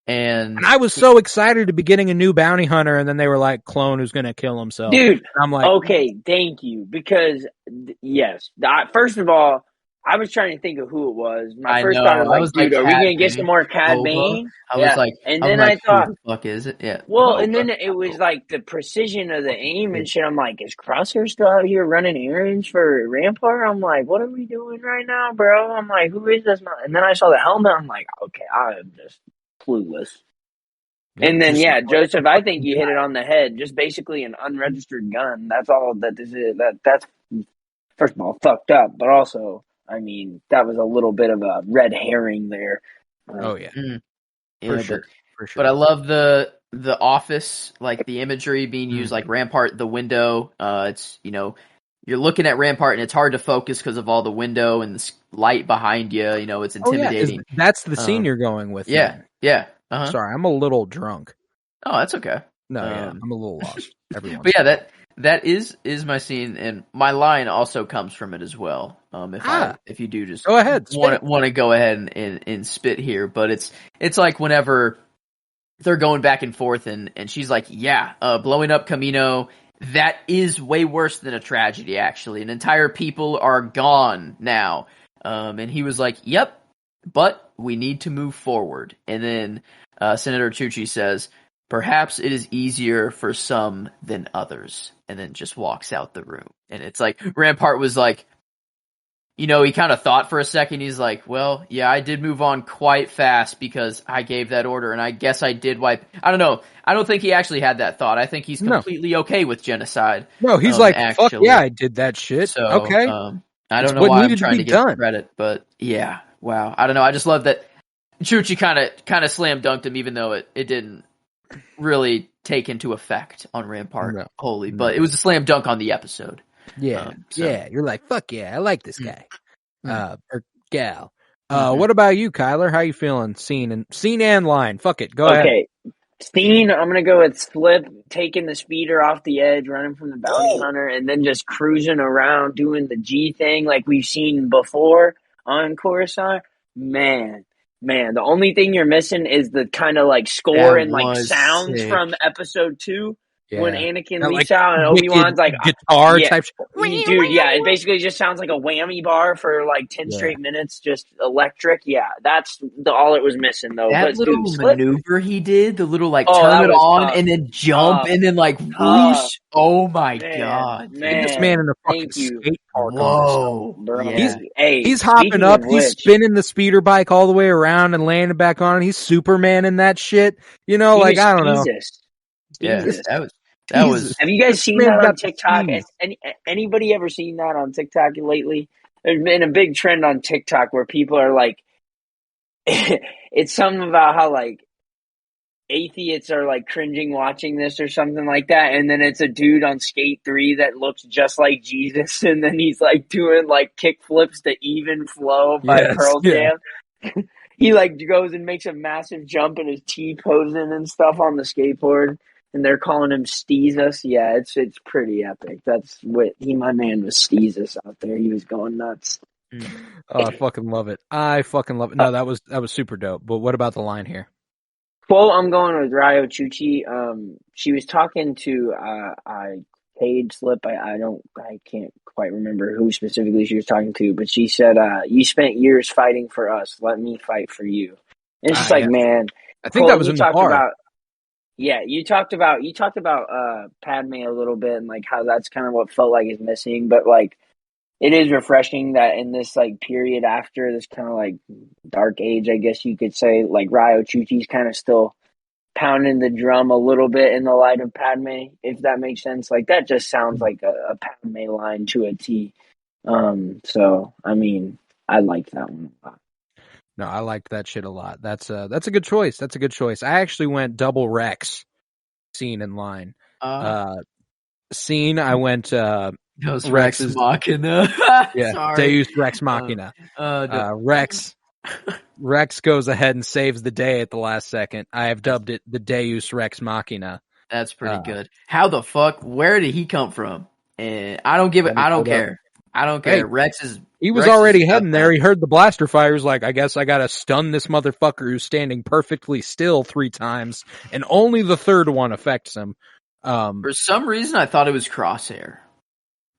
And I was so excited to be getting a new bounty hunter, and then they were like, clone who's going to kill himself. Dude, I'm like, okay, thank you. Because, yes, first of all, I was trying to think of who it was. My first thought was like, dude, are we going to get some more Cad Bane? I was like, and then I thought, who the fuck is it? Yeah. Well, and then it was like the precision of the aim and shit. I'm like, is Crosshair still out here running errands for Rampart? I'm like, what are we doing right now, bro? I'm like, who is this man? And then I saw the helmet. I'm like, okay, I am just clueless. And then, yeah, Joseph, I think you hit it on the head. Just basically an unregistered gun. That's all that this is. That's, first of all, fucked up. But also, I mean, that was a little bit of a red herring there. Oh, yeah. Yeah, For sure. But I love the office, like the imagery being used, like Rampart, the window. It's, you know, you're looking at Rampart and it's hard to focus because of all the window and the light behind you. You know, it's intimidating. That's the scene you're going with. Yeah. Then. Yeah. Uh-huh. Sorry, I'm a little drunk. Oh, that's okay. No, yeah, I'm a little lost. But yeah, that is my scene, and my line also comes from it as well. If you do just go ahead, want to go ahead and spit here, but it's like whenever they're going back and forth, and she's like, yeah, blowing up Camino, that is way worse than a tragedy. Actually, an entire people are gone now. And he was like, yep, but we need to move forward. And then Senator Chuchi says, perhaps it is easier for some than others, and then just walks out the room. And it's like, Rampart was like, you know, he kind of thought for a second. He's like, well, yeah, I did move on quite fast because I gave that order, and I guess I did wipe. I don't know. I don't think he actually had that thought. I think he's completely okay with genocide. No, he's like, fuck yeah, I did that shit. So, okay. I don't know why I'm trying to get credit, but yeah, wow. I don't know. I just love that Chuchi kind of slam dunked him, even though it didn't really take into effect on Rampart wholly, but it was a slam dunk on the episode. Yeah, yeah. You're like, fuck yeah, I like this guy, or gal. What about you, Kyler? How you feeling? Scene and line. Fuck it, go ahead. Okay, scene. I'm gonna go with Slip taking the speeder off the edge, running from the bounty hunter, and then just cruising around doing the G thing like we've seen before on Coruscant. Man, the only thing you're missing is the kind of like score and like sounds from episode 2 when Anakin leaps out and Obi-Wan's like guitar type shit. Dude, yeah, it basically just sounds like a whammy bar for like 10 straight minutes, just electric. Yeah, that's all it was missing though. That little maneuver he did, the little like turn it on and then jump and then like whoosh. Oh my god, man. This man in a fucking skate park. Whoa, bro. Yeah. He's hopping up, he's spinning the speeder bike all the way around and landing back on, and he's Superman in that shit. You know, like, I don't know. Yeah, that was. Have you guys seen that on TikTok? Anybody ever seen that on TikTok lately? There's been a big trend on TikTok where people are like, it's something about how like atheists are like cringing watching this or something like that, and then it's a dude on Skate 3 that looks just like Jesus, and then he's like doing like kick flips to Even Flow by Pearl Jam. He like goes and makes a massive jump and is T-posing and stuff on the skateboard. And they're calling him Steezus. Yeah, it's pretty epic. That's what my man was Steezus out there. He was going nuts. Oh, I fucking love it. No, that was super dope. But what about the line here? Quote, I'm going with Ryo Chuchi. She was talking to paid slip. I can't quite remember who specifically she was talking to, but she said, "You spent years fighting for us. Let me fight for you." And it's just like, Yeah. man, I think Cole, that was in the bar. you talked about Padme a little bit and like how that's kind of what felt like is missing, but like it is refreshing that in this like period after this kind of like dark age, I guess you could say, like Ryo Chuchi's kind of still pounding the drum a little bit in the light of Padme, if that makes sense. Like that just sounds like a Padme line to a T. So I mean, I like that one a lot. No, I liked that shit a lot. That's a good choice. That's a good choice. I actually went double Rex scene in line. Scene, I went Rex Rex's Machina. yeah, Sorry. Deus Rex Machina. Rex goes ahead and saves the day at the last second. I have dubbed it the Deus Rex Machina. That's pretty good. How the fuck? Where did he come from? And I don't give it. I don't care. I don't care. Hey, he was already heading there. He heard the blaster fire. He was like, I guess I gotta stun this motherfucker who's standing perfectly still 3 times, and only the third one affects him. For some reason, I thought it was Crosshair.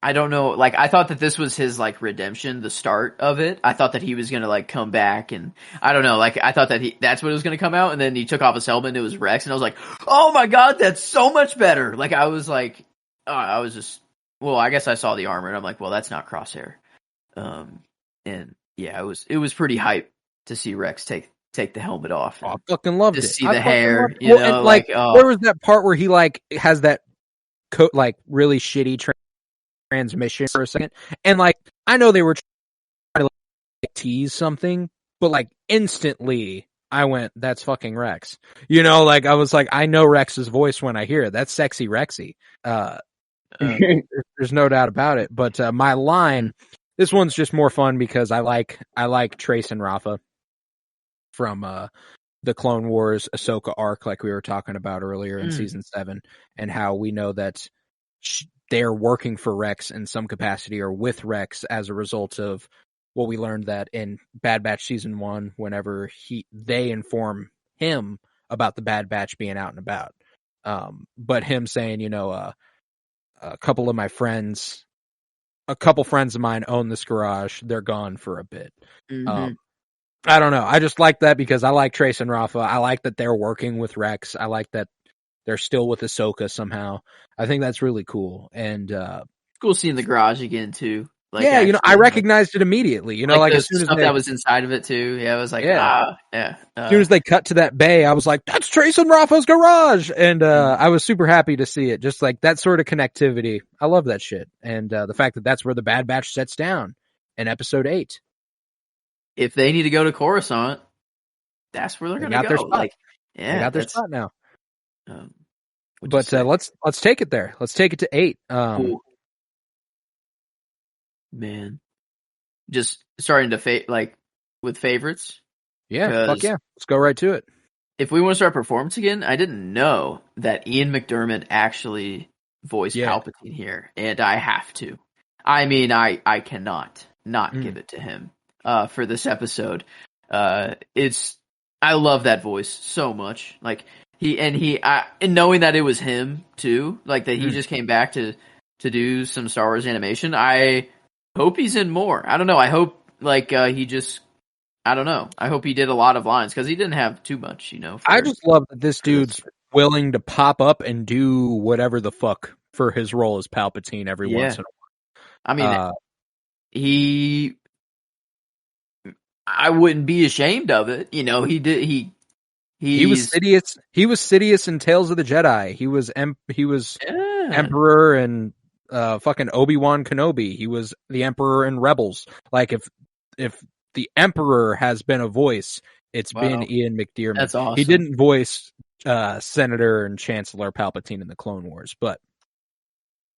I don't know. Like, I thought that this was his like redemption, the start of it. I thought that he was gonna like come back, and I don't know. Like, I thought that that's what it was gonna come out, and then he took off his helmet, and it was Rex, and I was like, oh my god, that's so much better. Like, I was like, I was just. Well, I guess I saw the armor and I'm like, well, that's not Crosshair. And yeah, it was pretty hype to see Rex take the helmet off. I fucking loved it. To see the hair, you know, like there was that part where he like has that like really shitty transmission for a second, and like I know they were trying to like tease something, but like instantly I went, that's fucking Rex. You know, like I was like, I know Rex's voice when I hear it. That's sexy Rexy. There's no doubt about it. But my line, this one's just more fun because I like Trace and Rafa from the Clone Wars Ahsoka arc, like we were talking about earlier in season 7, and how we know that they're working for Rex in some capacity or with Rex as a result of what we learned that in Bad Batch season 1, whenever they inform him about the Bad Batch being out and about. But him saying, you know, a couple of friends of mine own this garage. They're gone for a bit. Mm-hmm. I don't know. I just like that because I like Trace and Rafa. I like that they're working with Rex. I like that they're still with Ahsoka somehow. I think that's really cool. And cool seeing the garage again too. Like, yeah, actually, you know, I recognized it immediately. You know, like as soon as that was inside of it too. Yeah, I was like, yeah. As soon as they cut to that bay, I was like, that's Trace and Rafa's garage, and I was super happy to see it. Just like that sort of connectivity, I love that shit, and the fact that that's where the Bad Batch sets down in Episode 8. If they need to go to Coruscant, that's where they're going to go. Their spot. Like, yeah, they got their spot now. But let's take it there. Let's take it to 8. Cool. Man, just starting to like with favorites. Yeah, fuck yeah. Let's go right to it. If we want to start performance again, I didn't know that Ian McDiarmid actually voiced Palpatine here, and I have to. I mean, I cannot not give it to him for this episode. I love that voice so much. Like and knowing that it was him too, like that he just came back to do some Star Wars animation. I hope he's in more. I don't know. I hope I don't know. I hope he did a lot of lines because he didn't have too much, you know. I just love that this dude's willing to pop up and do whatever the fuck for his role as Palpatine every once in a while. I mean, I wouldn't be ashamed of it. You know, he was Sidious. He was Sidious in Tales of the Jedi. He was Emperor and fucking Obi-Wan Kenobi. He was the Emperor in Rebels. Like if the Emperor has been a voice, it's been Ian McDiarmid. That's awesome. He didn't voice Senator and Chancellor Palpatine in the Clone Wars, but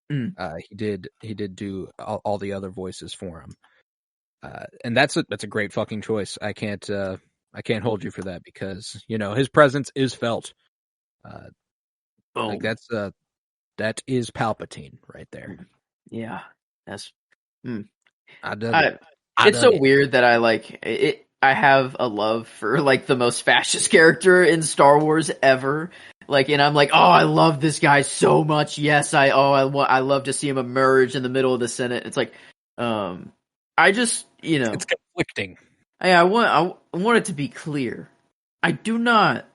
he did do all the other voices for him. And that's a great fucking choice. I can't hold you for that because, you know, his presence is felt. Like that is Palpatine right there. Yeah, that's. It's so weird that I like it. I have a love for like the most fascist character in Star Wars ever, Like, and I'm like, oh, I love this guy so much. Yes, I love to see him emerge in the middle of the Senate. It's like, I just, It's conflicting. I want it to be clear. I do not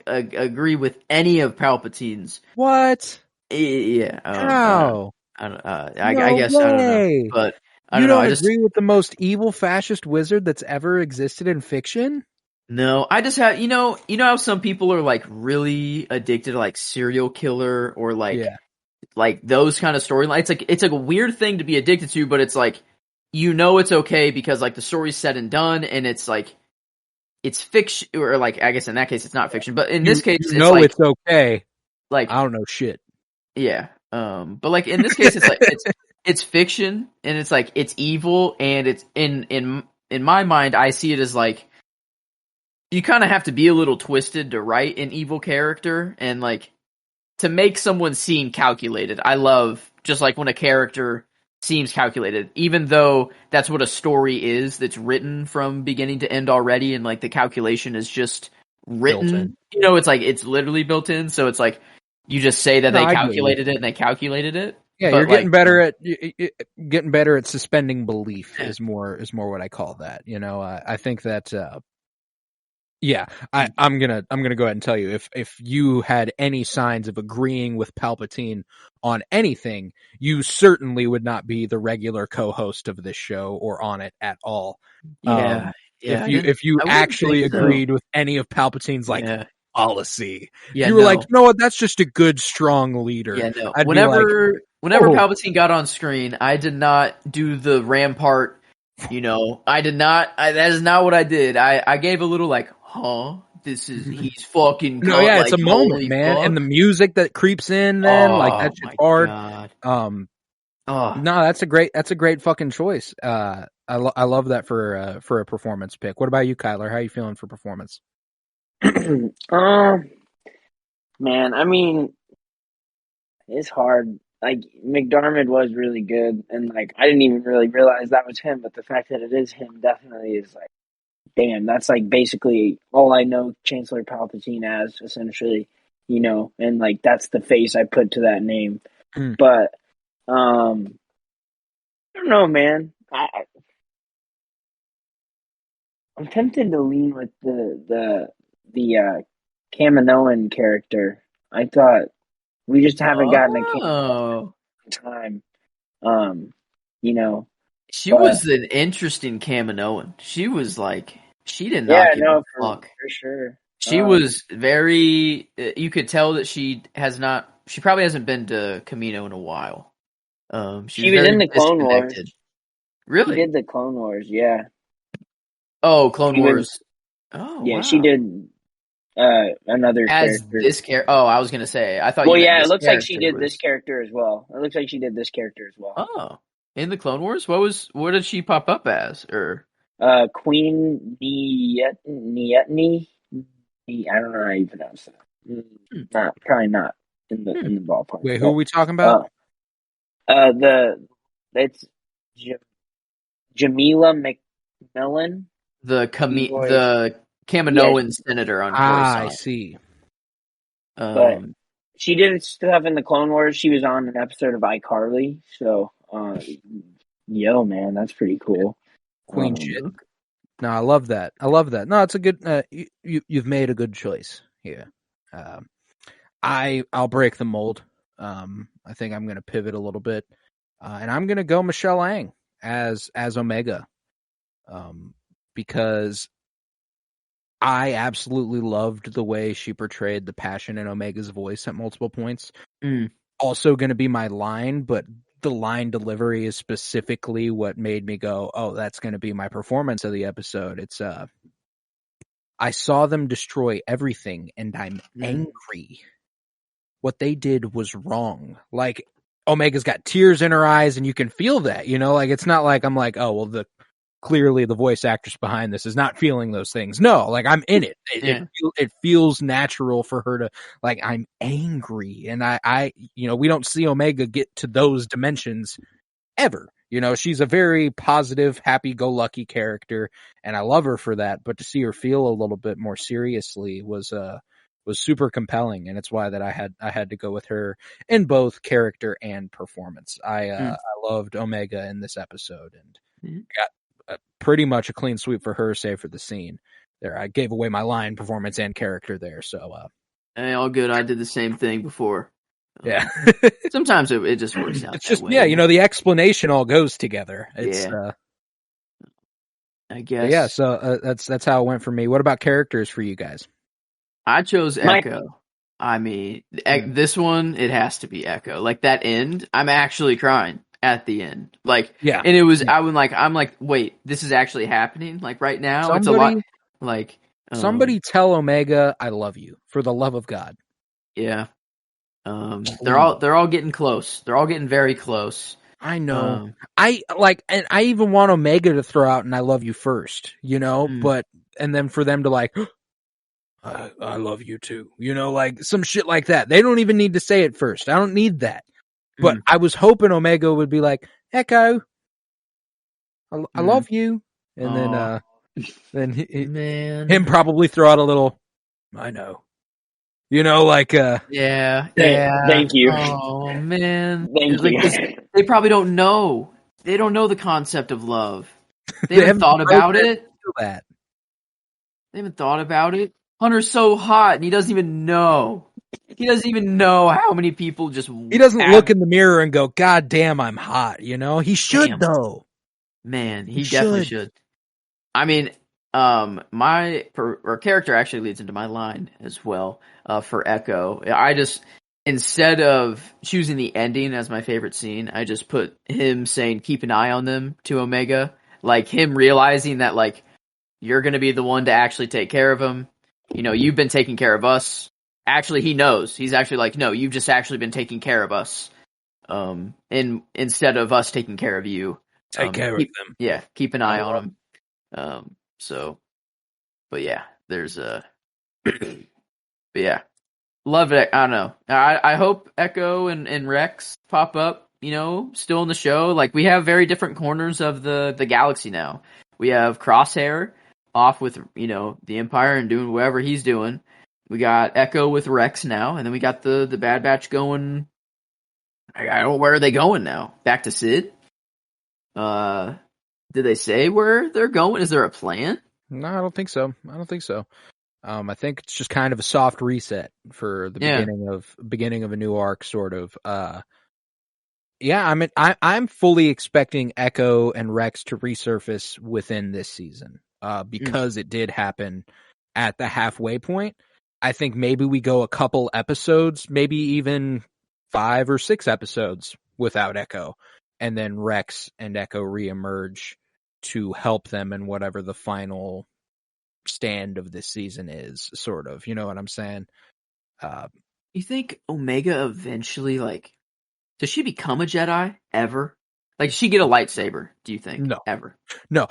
agree with any of Palpatine's. What? Yeah. How? I guess way. I don't know, but I You don't know. don't agree with the most evil fascist wizard that's ever existed in fiction? No, I just have, how some people are like really addicted to like serial killer or like those kind of storylines. It's like a weird thing to be addicted to, but it's like, it's okay because like the story's said and done, and it's like, it's fiction, or like, I guess in that case it's not fiction, but in this case, it's okay. Like, I don't know shit. Yeah. But like in this case, it's like, it's fiction, and it's like, it's evil, and it's in my mind, I see it as like, you kind of have to be a little twisted to write an evil character, and like to make someone seem calculated. I love just like when a character seems calculated, even though that's what a story is, that's written from beginning to end already, and like the calculation is just written. It's like it's literally built in, so it's like you just say that they calculated it and they calculated it. Yeah, but you're getting better at suspending belief is more what I call that. I think that I'm gonna go ahead and tell you, if you had any signs of agreeing with Palpatine on anything, you certainly would not be the regular co-host of this show or on it at all. If you actually agreed with any of Palpatine's policy, you were like, you know what, that's just a good, strong leader. Yeah, no. Whenever Palpatine got on screen, I did not do the Rampart. I did not. That is not what I did. I gave a little like, huh? He's fucking. No, yeah, it's a moment, man, and the music that creeps in, that shit's hard. God. No, that's a great fucking choice. I love that for a performance pick. What about you, Kyler? How are you feeling for performance? Man, I mean, it's hard. Like, McDiarmid was really good, and like I didn't even really realize that was him, but the fact that it is him definitely is like, damn, that's like basically all I know Chancellor Palpatine as, essentially, and like that's the face I put to that name. But I don't know, man. I'm tempted to lean with the Kaminoan character. I thought we just haven't gotten a Kaminoan time. She was an interesting Kaminoan. She was like, she did not give a fuck. For sure. She was very. You could tell that she probably hasn't been to Kamino in a while. She was in the Clone Wars. Really? She did the Clone Wars, yeah. Oh, Clone Wars. Yeah, wow. She did another as character. This character. Oh, I was gonna say. I thought. Well, yeah, it looks like she did this character as well. Oh, in the Clone Wars, what did she pop up as? Or Queen Nietni. I don't know how you pronounce that. Probably not in the ballpark. Wait, who are we talking about? It's Jamila McMillan. The Kaminoan senator on Coruscant. I see. But she did stuff in the Clone Wars. She was on an episode of iCarly. So, man, that's pretty cool. Queen shit. No, I love that. No, it's a good. You've made a good choice here. I'll break the mold. I think I'm going to pivot a little bit, and I'm going to go Michelle Ang as Omega, because I absolutely loved the way she portrayed the passion in Omega's voice at multiple points. Also going to be my line, but the line delivery is specifically what made me go, oh, that's going to be my performance of the episode. It's I saw them destroy everything and I'm angry. What they did was wrong. Like, Omega's got tears in her eyes and you can feel that, like it's not like I'm like, oh, well, clearly the voice actress behind this is not feeling those things. No, like I'm in it. It feels natural for her to, like, I'm angry. And I we don't see Omega get to those dimensions ever. She's a very positive, happy-go-lucky character, and I love her for that. But to see her feel a little bit more seriously was was super compelling, and it's why that I had to go with her in both character and performance. I loved Omega in this episode, and got pretty much a clean sweep for her, save for the scene there. I gave away my line, performance, and character there. So, hey, all good. I did the same thing before. yeah. Sometimes it just works out. It's just way. yeah, the explanation all goes together. It's I guess. yeah. So that's how it went for me. What about characters for you guys? I chose Echo. I mean, this one, it has to be Echo. Like that end, I'm actually crying at the end. Like, yeah. And it was, I'm like, wait, this is actually happening? Like right now, it's a lot. Like, somebody tell Omega, I love you, for the love of God. Yeah. They're all getting close. They're all getting very close. I know. And I even want Omega to throw out and I love you first, but, and then for them to like, I love you too, like some shit like that. They don't even need to say it first. I don't need that. But I was hoping Omega would be like, Echo, I love you. And then him probably throw out a little, I know. Yeah. Thank you. Oh man. Thank you. They probably don't know. They don't know the concept of love. They haven't thought about it. They haven't thought about it. Hunter's so hot and he doesn't even know. He doesn't even know how many people just. He doesn't look in the mirror and go, God damn, I'm hot. He should though. Man, he definitely should. I mean, my character actually leads into my line as well. For Echo, I just, instead of choosing the ending as my favorite scene, I just put him saying, keep an eye on them to Omega. Like him realizing that like, you're going to be the one to actually take care of him. You've been taking care of us. Actually, he knows. He's actually like, no, you've just actually been taking care of us. And instead of us taking care of you. Take care of them. Yeah, keep an eye on them. But yeah, there's but yeah, love it. I don't know. I hope Echo and Rex pop up, still in the show. Like we have very different corners of the galaxy now. We have Crosshair off with, the Empire and doing whatever he's doing. We got Echo with Rex now, and then we got the Bad Batch going. I don't know, where are they going now? Back to Sid? Did they say where they're going? Is there a plan? No, I don't think so. I think it's just kind of a soft reset for the beginning of a new arc, sort of. Yeah, I mean, I'm fully expecting Echo and Rex to resurface within this season, because it did happen at the halfway point. I think maybe we go a couple episodes, maybe even 5 or 6 episodes without Echo, and then Rex and Echo reemerge to help them in whatever the final stand of this season is, sort of. You know what I'm saying? You think Omega eventually, like, does she become a Jedi ever? Like, does she get a lightsaber, do you think? No. Ever? No.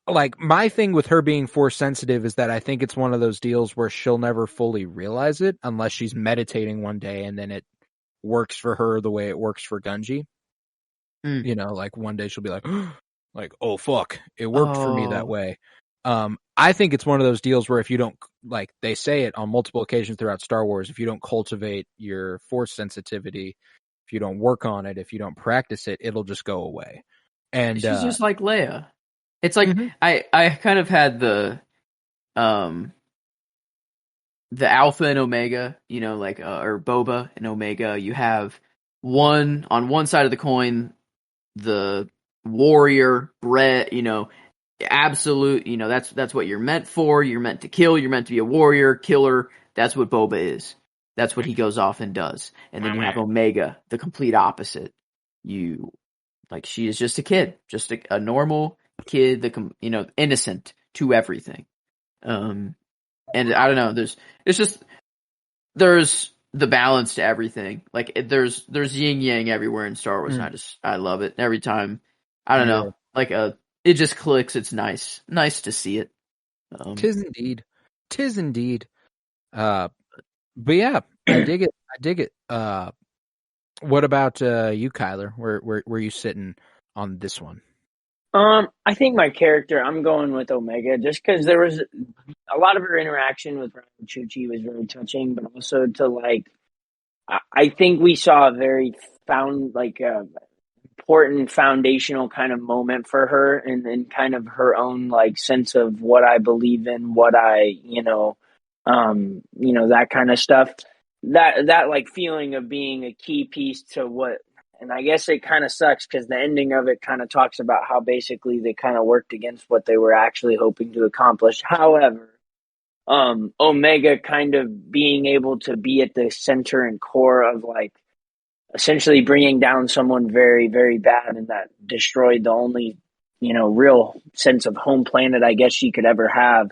My thing with her being Force sensitive is that I think it's one of those deals where she'll never fully realize it unless she's meditating one day and then it works for her the way it works for Gunji. Like one day she'll be like, like, oh fuck, it worked for me that way. I think it's one of those deals where if you don't, like they say it on multiple occasions throughout Star Wars, if you don't cultivate your Force sensitivity, if you don't work on it, if you don't practice it, it'll just go away. And she's just like Leia. It's like I kind of had the Alpha and Omega, or Boba and Omega. You have on one side of the coin, the warrior bred, absolute, that's what you're meant for. You're meant to kill. You're meant to be a warrior, killer. That's what Boba is. That's what he goes off and does. And then you have Omega, the complete opposite. She is just a kid, just a normal kid, innocent to everything. And I don't know, there's the balance to everything. Like there's yin yang everywhere in Star Wars. And I love it every time. I don't know, like it just clicks. It's nice to see it. Tis indeed. But yeah, I dig it. What about you, Kyler? Where you sitting on this one? I think my character, I'm going with Omega, just because there was a lot of her interaction with Ryan Chuchi was very touching, but also to like, I think we saw a very important foundational kind of moment for her, and kind of her own like sense of what I believe in, what I, that kind of stuff. That like feeling of being a key piece to what, and I guess it kind of sucks because the ending of it kind of talks about how basically they kind of worked against what they were actually hoping to accomplish. However, Omega kind of being able to be at the center and core of like essentially bringing down someone very, very bad, and that destroyed the only, real sense of home planet I guess she could ever have.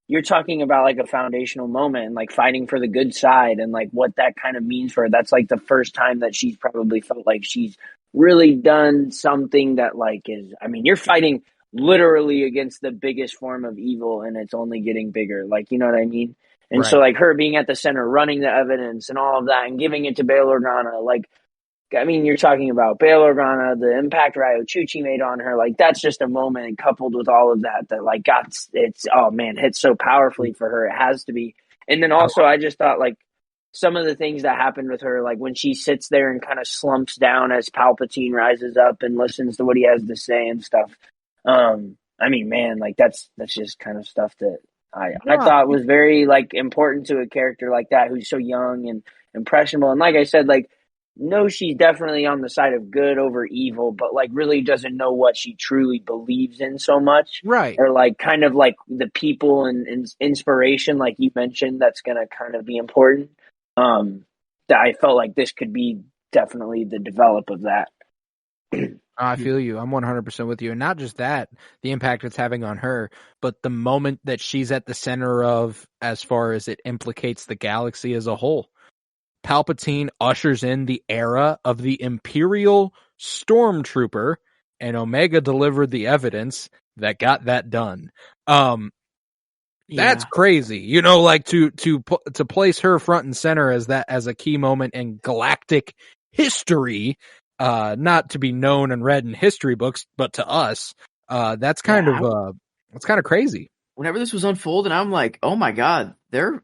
You're talking about like a foundational moment and like fighting for the good side and like what that kind of means for her. That's like the first time that she's probably felt like she's really done something that like is, I mean, you're fighting literally against the biggest form of evil and it's only getting bigger. Like, you know what I mean? And Right. so like her being at the center, running the evidence and all of that and giving it to Bail Organa, like, I mean, you're talking about Bail Organa, the impact Ryo Chuchi made on her. Like, that's just a moment coupled with all of that like hit so powerfully for her. It has to be. And then also, I just thought like some of the things that happened with her, like when she sits there and kind of slumps down as Palpatine rises up and listens to what he has to say and stuff. I mean, man, like that's just kind of stuff that I thought was very like important to a character like that who's so young and impressionable. And like I said, like, no, she's definitely on the side of good over evil, but like really doesn't know what she truly believes in so much. Right. Or like kind of like the people and inspiration, like you mentioned, that's going to kind of be important. That I felt like this could be definitely the develop of that. I feel you. I'm 100% with you. And not just that, the impact it's having on her, but the moment that she's at the center of as far as it implicates the galaxy as a whole. Palpatine ushers in the era of the Imperial Stormtrooper, and Omega delivered the evidence that got that done. That's crazy. You know, like to place her front and center as a key moment in galactic history, not to be known and read in history books, but to us, that's kind of crazy. Whenever this was unfolding, I'm like, oh my god, they're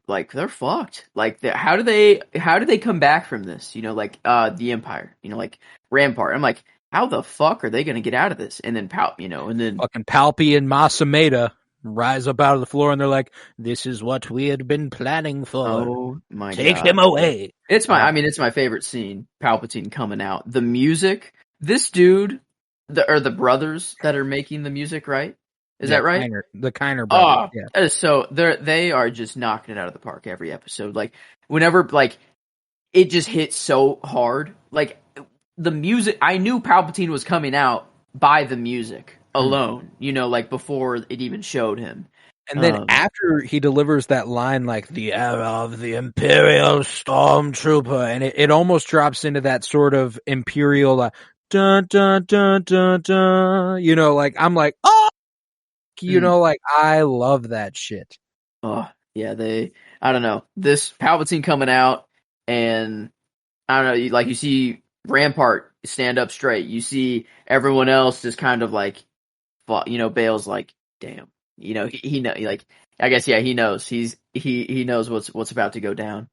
fucked. Like, how do they come back from this? You know, like the Empire. You know, like Rampart. I'm like, how the fuck are they gonna get out of this? And then fucking Palpy and Masameda rise up out of the floor and they're like, "This is what we had been planning for. Oh my Take god, him away." It's it's my favorite scene. Palpatine coming out. The music. This dude, the brothers that are making the music, right? Is that right? The Kiner brothers. Yeah. So they are just knocking it out of the park every episode. Like whenever it just hits so hard. Like the music, I knew Palpatine was coming out by the music alone. You know, like before it even showed him. And then after he delivers that line, like the era of the Imperial Stormtrooper, and it almost drops into that sort of Imperial dun dun dun dun dun. You know, like I'm like, oh. You know, like, I love that shit. Oh, yeah, I don't know. This Palpatine coming out, and I don't know, like, you see Rampart stand up straight. You see everyone else just kind of like, you know, Bail's like, damn. You know, he know, like, I guess, yeah, he knows. He knows what's about to go down.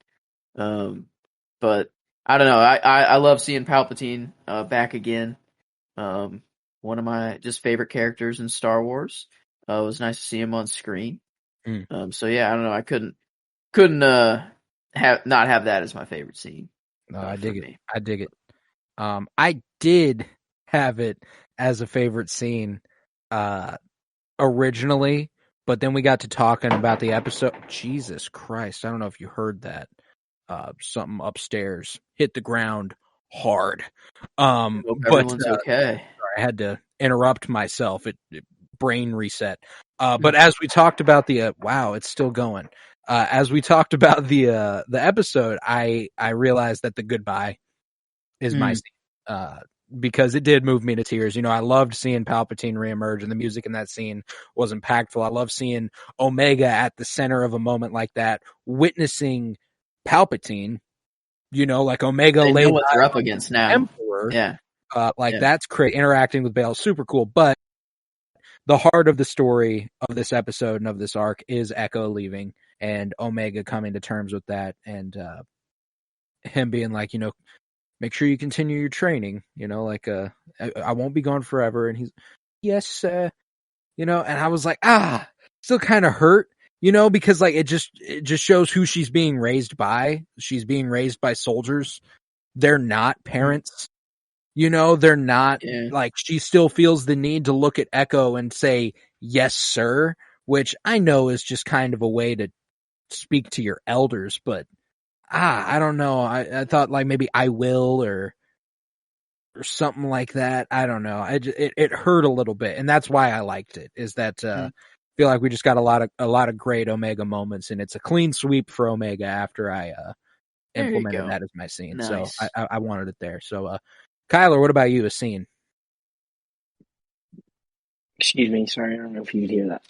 But I don't know. I love seeing Palpatine back again. One of my just favorite characters in Star Wars. It was nice to see him on screen. So yeah, I don't know. I couldn't not have that as my favorite scene. No, I dig it. I dig it. I did have it as a favorite scene originally, but then we got to talking about the episode. Jesus Christ! I don't know if you heard that. Something upstairs hit the ground hard. Hope everyone's okay. I had to interrupt myself. It brain reset. But as we talked about the wow, it's still going. As we talked about the episode, I realized that the goodbye is my scene. Because it did move me to tears. You know, I loved seeing Palpatine reemerge, and the music in that scene was impactful. I love seeing Omega at the center of a moment like that, witnessing Palpatine. You know, like Omega they know what they're up against now. Emperor, yeah, That's great. Interacting with Bail is super cool, but the heart of the story of this episode and of this arc is Echo leaving and Omega coming to terms with that, and him being like, make sure you continue your training, I won't be gone forever. And he's, yes, and I was like, still kind of hurt, because like it just shows who she's being raised by. She's being raised by soldiers. They're not parents. They're not like, she still feels the need to look at Echo and say, yes, sir, which I know is just kind of a way to speak to your elders, but I don't know. I thought like maybe I will or something like that. I don't know. It hurt a little bit, and that's why I liked it. Is that I feel like we just got a lot of great Omega moments, and it's a clean sweep for Omega after I implemented that as my scene. Nice. So I wanted it there. So Kyler, what about you? A scene? Excuse me. Sorry, I don't know if you could hear that.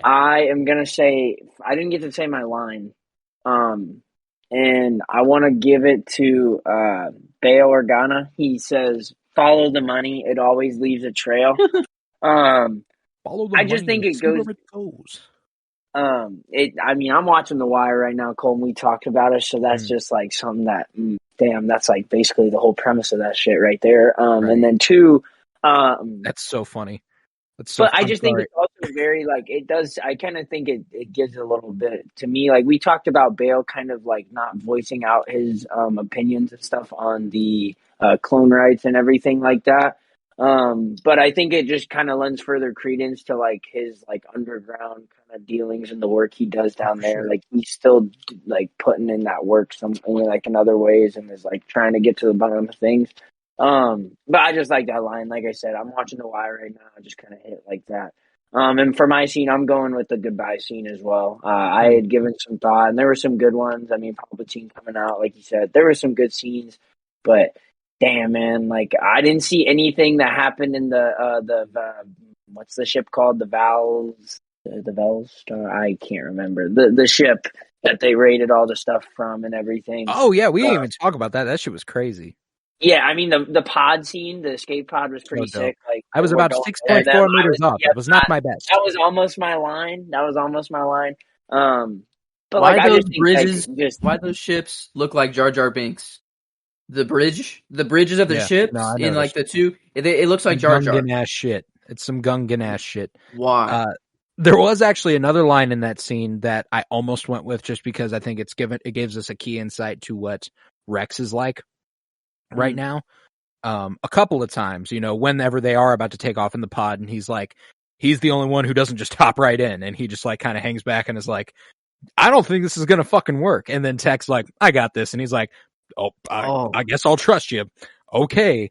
I am gonna say I didn't get to say my line. And I want to give it to Bail Organa. He says, "Follow the money; it always leaves a trail." Follow the I just think it goes. I mean, I'm watching The Wire right now, Cole, and we talked about it, so that's just like something that, damn, that's like basically the whole premise of that shit right there. Right. And then two, that's so funny. So but I just think it's also very like it does. I kind of think it gives a little bit to me. Like we talked about Bail kind of like not voicing out his opinions and stuff on the clone rights and everything like that. But I think it just kind of lends further credence to like his like underground kind of dealings and the work he does down there. Sure. Like he's still like putting in that work like in other ways and is like trying to get to the bottom of things. But I just like that line. Like I said, I'm watching The Wire right now. I just kind of hit like that. And for my scene, I'm going with the goodbye scene as well. I had given some thought, and there were some good ones. I mean, Palpatine coming out, like you said, there were some good scenes. But damn, man, like I didn't see anything that happened in the what's the ship called? The Vels Star. I can't remember the ship that they raided all the stuff from and everything. Oh yeah, we didn't even talk about that. That shit was crazy. Yeah, I mean the pod scene, the escape pod was pretty sick. Like I was about 6.4 meters up. It was not my best. That was almost my line. But why like, those bridges? Why those ships look like Jar Jar Binks? The bridges of the ships in like the two. It looks like Jar Jar. Gungan ass shit. It's some Gungan ass shit. Why? There was actually another line in that scene that I almost went with just because I think it gives us a key insight to what Rex is like right now. A couple of times, whenever they are about to take off in the pod, and he's the only one who doesn't just hop right in, and he just like kind of hangs back and is like, I don't think this is gonna fucking work. And then Tech's like, I got this, and he's like, I guess I'll trust you. Okay.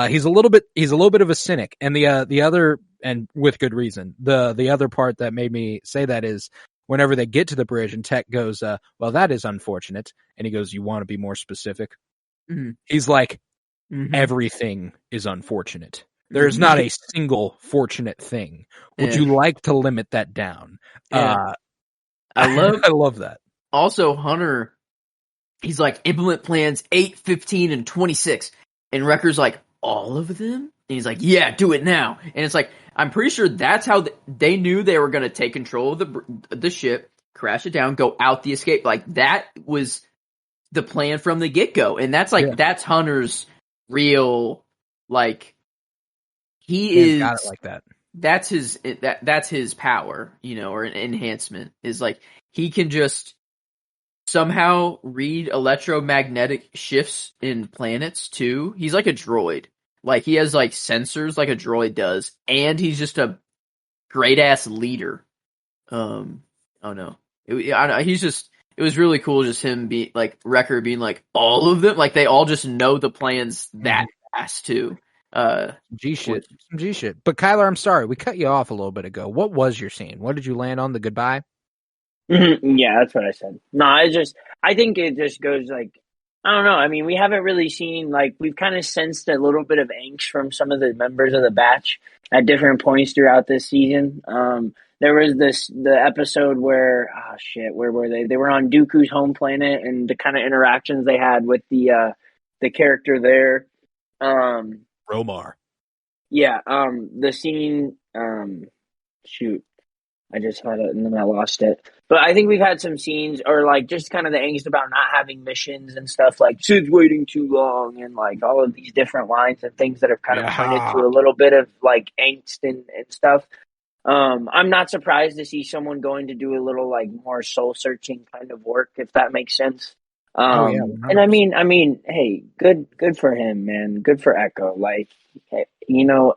He's a little bit of a cynic, and the other, and with good reason, the other part that made me say that is whenever they get to the bridge and Tech goes, well, that is unfortunate, and he goes, you want to be more specific? Mm-hmm. He's like, everything is unfortunate. There's not a single fortunate thing. Would you like to limit that down? I love that. Also, Hunter, he's like, implement plans 8, 15, and 26. And Wrecker's like, all of them? And he's like, yeah, do it now. And it's like, I'm pretty sure that's how they knew they were going to take control of the ship, crash it down, go out the escape. Like, that was the plan from the get-go. And that's like, that's Hunter's real, like, he got it like that. That's his power, or an enhancement, is like, he can just somehow read electromagnetic shifts in planets too. He's like a droid. Like he has like sensors like a droid does, and he's just a great ass leader. It was really cool just him being like Wrecker being like all of them, like they all just know the plans that fast too. Some G shit. But Kyler, I'm sorry, we cut you off a little bit ago. What was your scene? What did you land on? The goodbye? Yeah, that's what I said. No, I think it just goes like, I don't know. I mean, we haven't really seen, like, we've kind of sensed a little bit of angst from some of the members of the batch at different points throughout this season. There was the episode where, where were they? They were on Dooku's home planet, and the kind of interactions they had with the character there. Romar. Yeah, the scene, shoot, I just had it and then I lost it. But I think we've had some scenes, or like just kind of the angst about not having missions and stuff, like Sid's waiting too long, and like all of these different lines and things that have kind of pointed to a little bit of like angst and stuff. I'm not surprised to see someone going to do a little like more soul searching kind of work, if that makes sense. And I mean, hey, good for him, man. Good for Echo. Like, you know,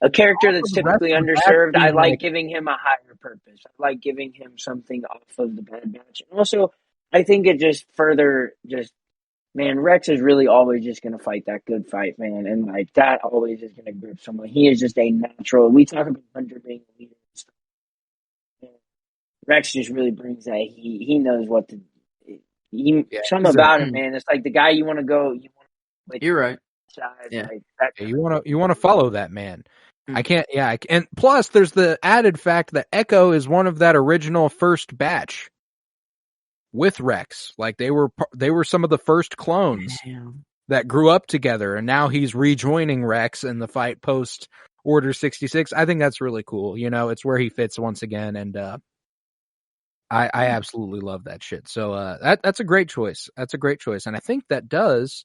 a character that's typically underserved. I like giving him a higher purpose. I like giving him something off of the Bad Batch. And also, I think it just further man, Rex is really always just going to fight that good fight, man. And like that always is going to grip someone. He is just a natural. We talk about Hunter being a leader and stuff. And Rex just really brings that. He knows what to. Something about him, man. It's like the guy you want to go. You're right. Side, yeah. Like you want to follow that man. I can't. Yeah, and plus there's the added fact that Echo is one of that original first batch with Rex. Like they were some of the first clones that grew up together, and now he's rejoining Rex in the fight post Order 66. I think that's really cool. You know, it's where he fits once again, and I absolutely love that shit. So that's a great choice. That's a great choice, and I think that does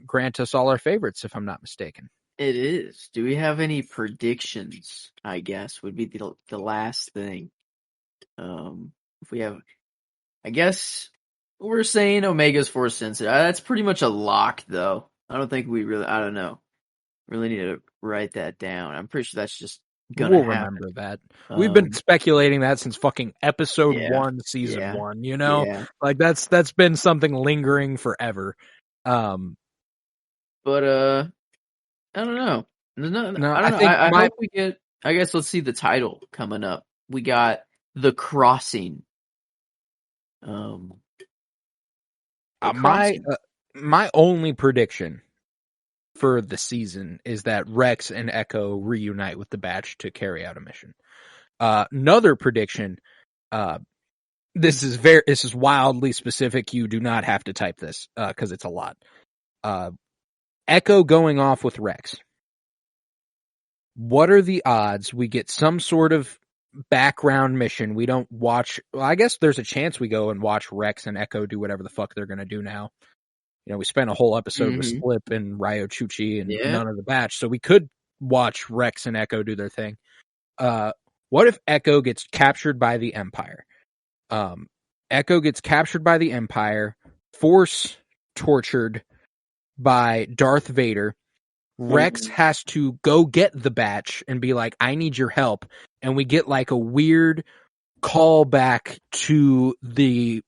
grant us all our favorites, if I'm not mistaken. It is. Do we have any predictions? I guess would be the last thing. If we have, I guess we're saying Omega's Force sensitive. That's pretty much a lock, though. I don't think we really. I don't know. Really need to write that down. I'm pretty sure that's just gonna happen. Remember that. We've been speculating that since fucking episode 1, season 1. You know, like that's been something lingering forever. But I don't know. I hope we get. I guess let's see the title coming up. We got The Crossing. My only prediction for the season is that Rex and Echo reunite with the Batch to carry out a mission. Another prediction. This is wildly specific. You do not have to type this because it's a lot. Echo going off with Rex. What are the odds we get some sort of background mission? We don't watch. Well, I guess there's a chance we go and watch Rex and Echo do whatever the fuck they're going to do now. You know, we spent a whole episode with Slip and Ryo Chuchi and none of the Batch, so we could watch Rex and Echo do their thing. What if Echo gets captured by the Empire? Echo gets captured by the Empire, force tortured by Darth Vader. Rex has to go get the Batch and be like, I need your help. And we get like a weird callback to the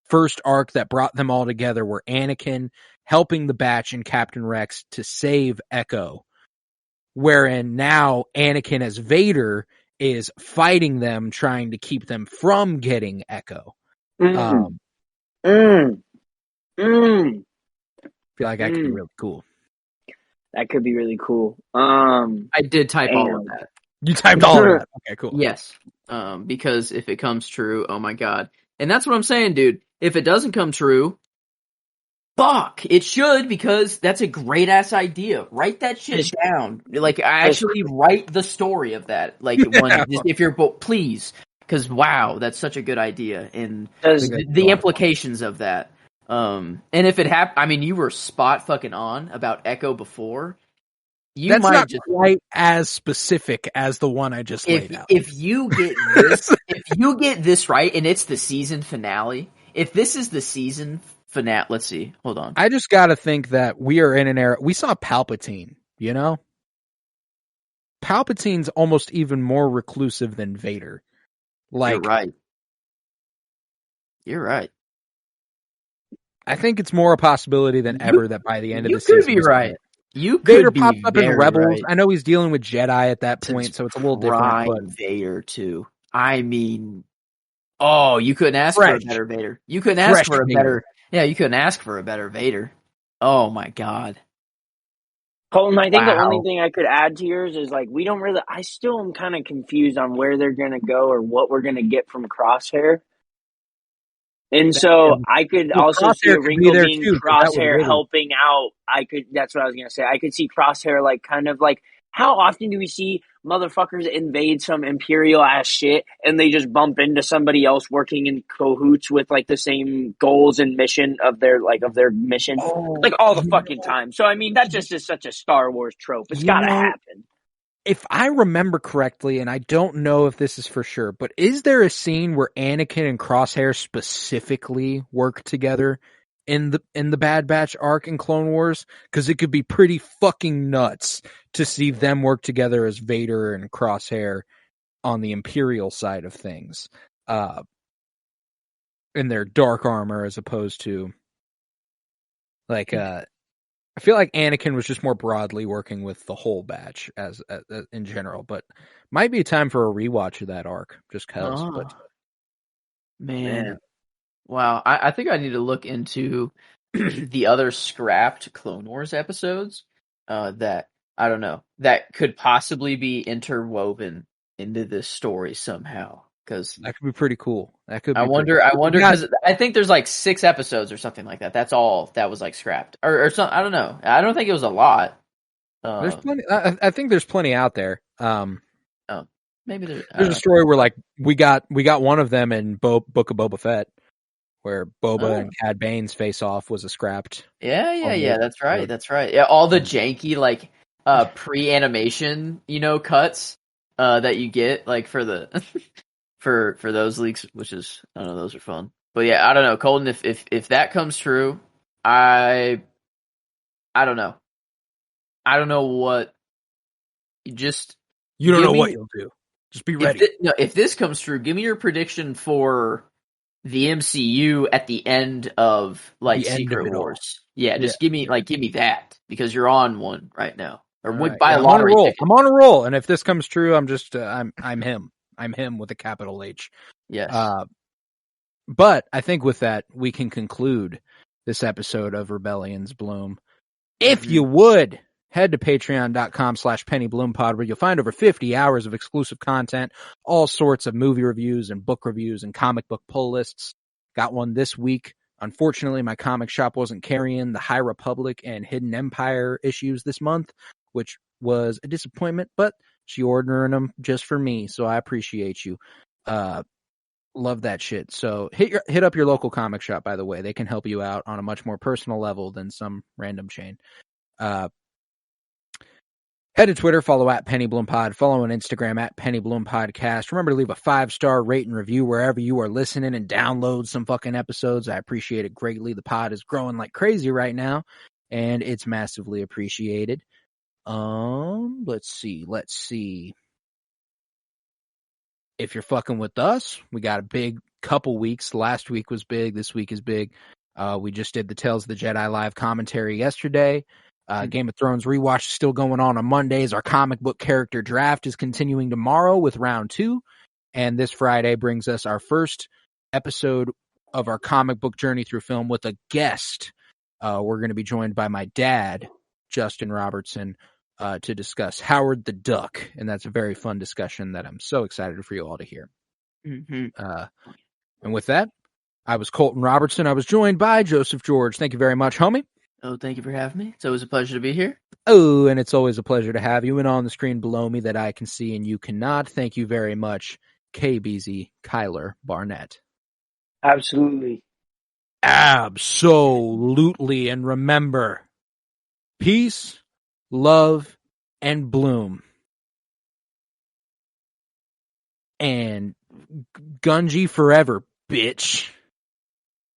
first arc that brought them all together, where Anakin helping the Batch and Captain Rex to save Echo. Wherein now Anakin as Vader is fighting them, trying to keep them from getting Echo. I feel like that could be really cool. That could be really cool. I did type all of that. You typed all of that. Okay, cool. Yes. Because if it comes true, oh my god. And that's what I'm saying, dude. If it doesn't come true, fuck. It should, because that's a great ass idea. Write that shit down. Like, I actually write the story of that. Like, if you're please. Because wow, that's such a good idea. And the implications of that. And if it happened, I mean, you were spot fucking on about Echo before. That's not quite as specific as the one I just laid out. If you get this, right, and it's the season finale. If this is the season finale, let's see. Hold on. I just gotta think that we are in an era. We saw Palpatine. You know, Palpatine's almost even more reclusive than Vader. Like, You're right. I think it's more a possibility than ever that by the end of the season, you could be right. Vader pops up in Rebels. Right. I know he's dealing with Jedi at that point, so it's a little different. But Vader too. I mean, you couldn't ask for a better Vader. You couldn't ask for a better. Yeah, you couldn't ask for a better Vader. Oh my god. Colton, I think the only thing I could add to yours is like we don't really. I still am kind of confused on where they're going to go or what we're going to get from Crosshair. And so I could also see a Crosshair could be wrinkle there being too, 'cause that was Crosshair Woody. helping out. That's what I was gonna say. I could see Crosshair like kind of like, how often do we see motherfuckers invade some Imperial ass shit and they just bump into somebody else working in cahoots with like the same goals and mission of their mission, like all the fucking time. So I mean, that just is such a Star Wars trope. It's gotta happen. If I remember correctly, and I don't know if this is for sure, but is there a scene where Anakin and Crosshair specifically work together in the Bad Batch arc in Clone Wars? Because it could be pretty fucking nuts to see them work together as Vader and Crosshair on the Imperial side of things, in their dark armor as opposed to like I feel like Anakin was just more broadly working with the whole batch as in general, but might be time for a rewatch of that arc just cause. Oh, but man. Wow. I think I need to look into the other scrapped Clone Wars episodes that, I don't know, that could possibly be interwoven into this story somehow. Because that could be pretty cool. That could. I wonder, because I think there's like 6 episodes or something like that. That's all that was like scrapped or something. I don't know. I don't think it was a lot. There's plenty. I think there's plenty out there. Maybe there's a story where like we got one of them in Book of Boba Fett, where Boba and Cad Bane's face off was a scrapped. Yeah. That's right. That's right. Yeah, all the janky like pre-animation, cuts that you get like for the. For those leaks, which is, I don't know, those are fun. But yeah, I don't know, Colton, if that comes true, I don't know. I don't know what. You don't know what you'll do. Just be ready. If this comes true, give me your prediction for the MCU at the end of like Secret Wars. Yeah, just give me that, because you're on one right now, or buy a lottery ticket. I'm on a roll, and if this comes true, I'm just I'm him. I'm him with a capital H. Yes. But I think with that, we can conclude this episode of Rebellion's Bloom. If you would, head to patreon.com/PennyBloomPod, where you'll find over 50 hours of exclusive content, all sorts of movie reviews and book reviews and comic book pull lists. Got one this week. Unfortunately, my comic shop wasn't carrying the High Republic and Hidden Empire issues this month, which was a disappointment, but she ordering them just for me, so I appreciate you. Love that shit. So hit up your local comic shop, by the way. They can help you out on a much more personal level than some random chain. Head to Twitter, follow at PennyBloomPod, follow on Instagram at PennyBloomPodcast. Remember to leave a 5-star rate and review wherever you are listening, and download some fucking episodes. I appreciate it greatly. The pod is growing like crazy right now, and it's massively appreciated. Let's see. If you're fucking with us, we got a big couple weeks. Last week was big. This week is big. We just did the Tales of the Jedi live commentary yesterday. Game of Thrones rewatch is still going on Mondays. Our comic book character draft is continuing tomorrow with round 2. And this Friday brings us our first episode of our comic book journey through film with a guest. We're going to be joined by my dad, Justin Robertson, to discuss Howard the Duck, and that's a very fun discussion that I'm so excited for you all to hear. And with that, I was Colton Robertson. I was joined by Joseph George. Thank you very much, homie. Oh, thank you for having me. It's always a pleasure to be here. Oh, and it's always a pleasure to have you. And on the screen below me that I can see and you cannot, thank you very much, KBZ Kyler Barnett. Absolutely. Absolutely. And remember, peace, love, and bloom. And Gunji forever, bitch.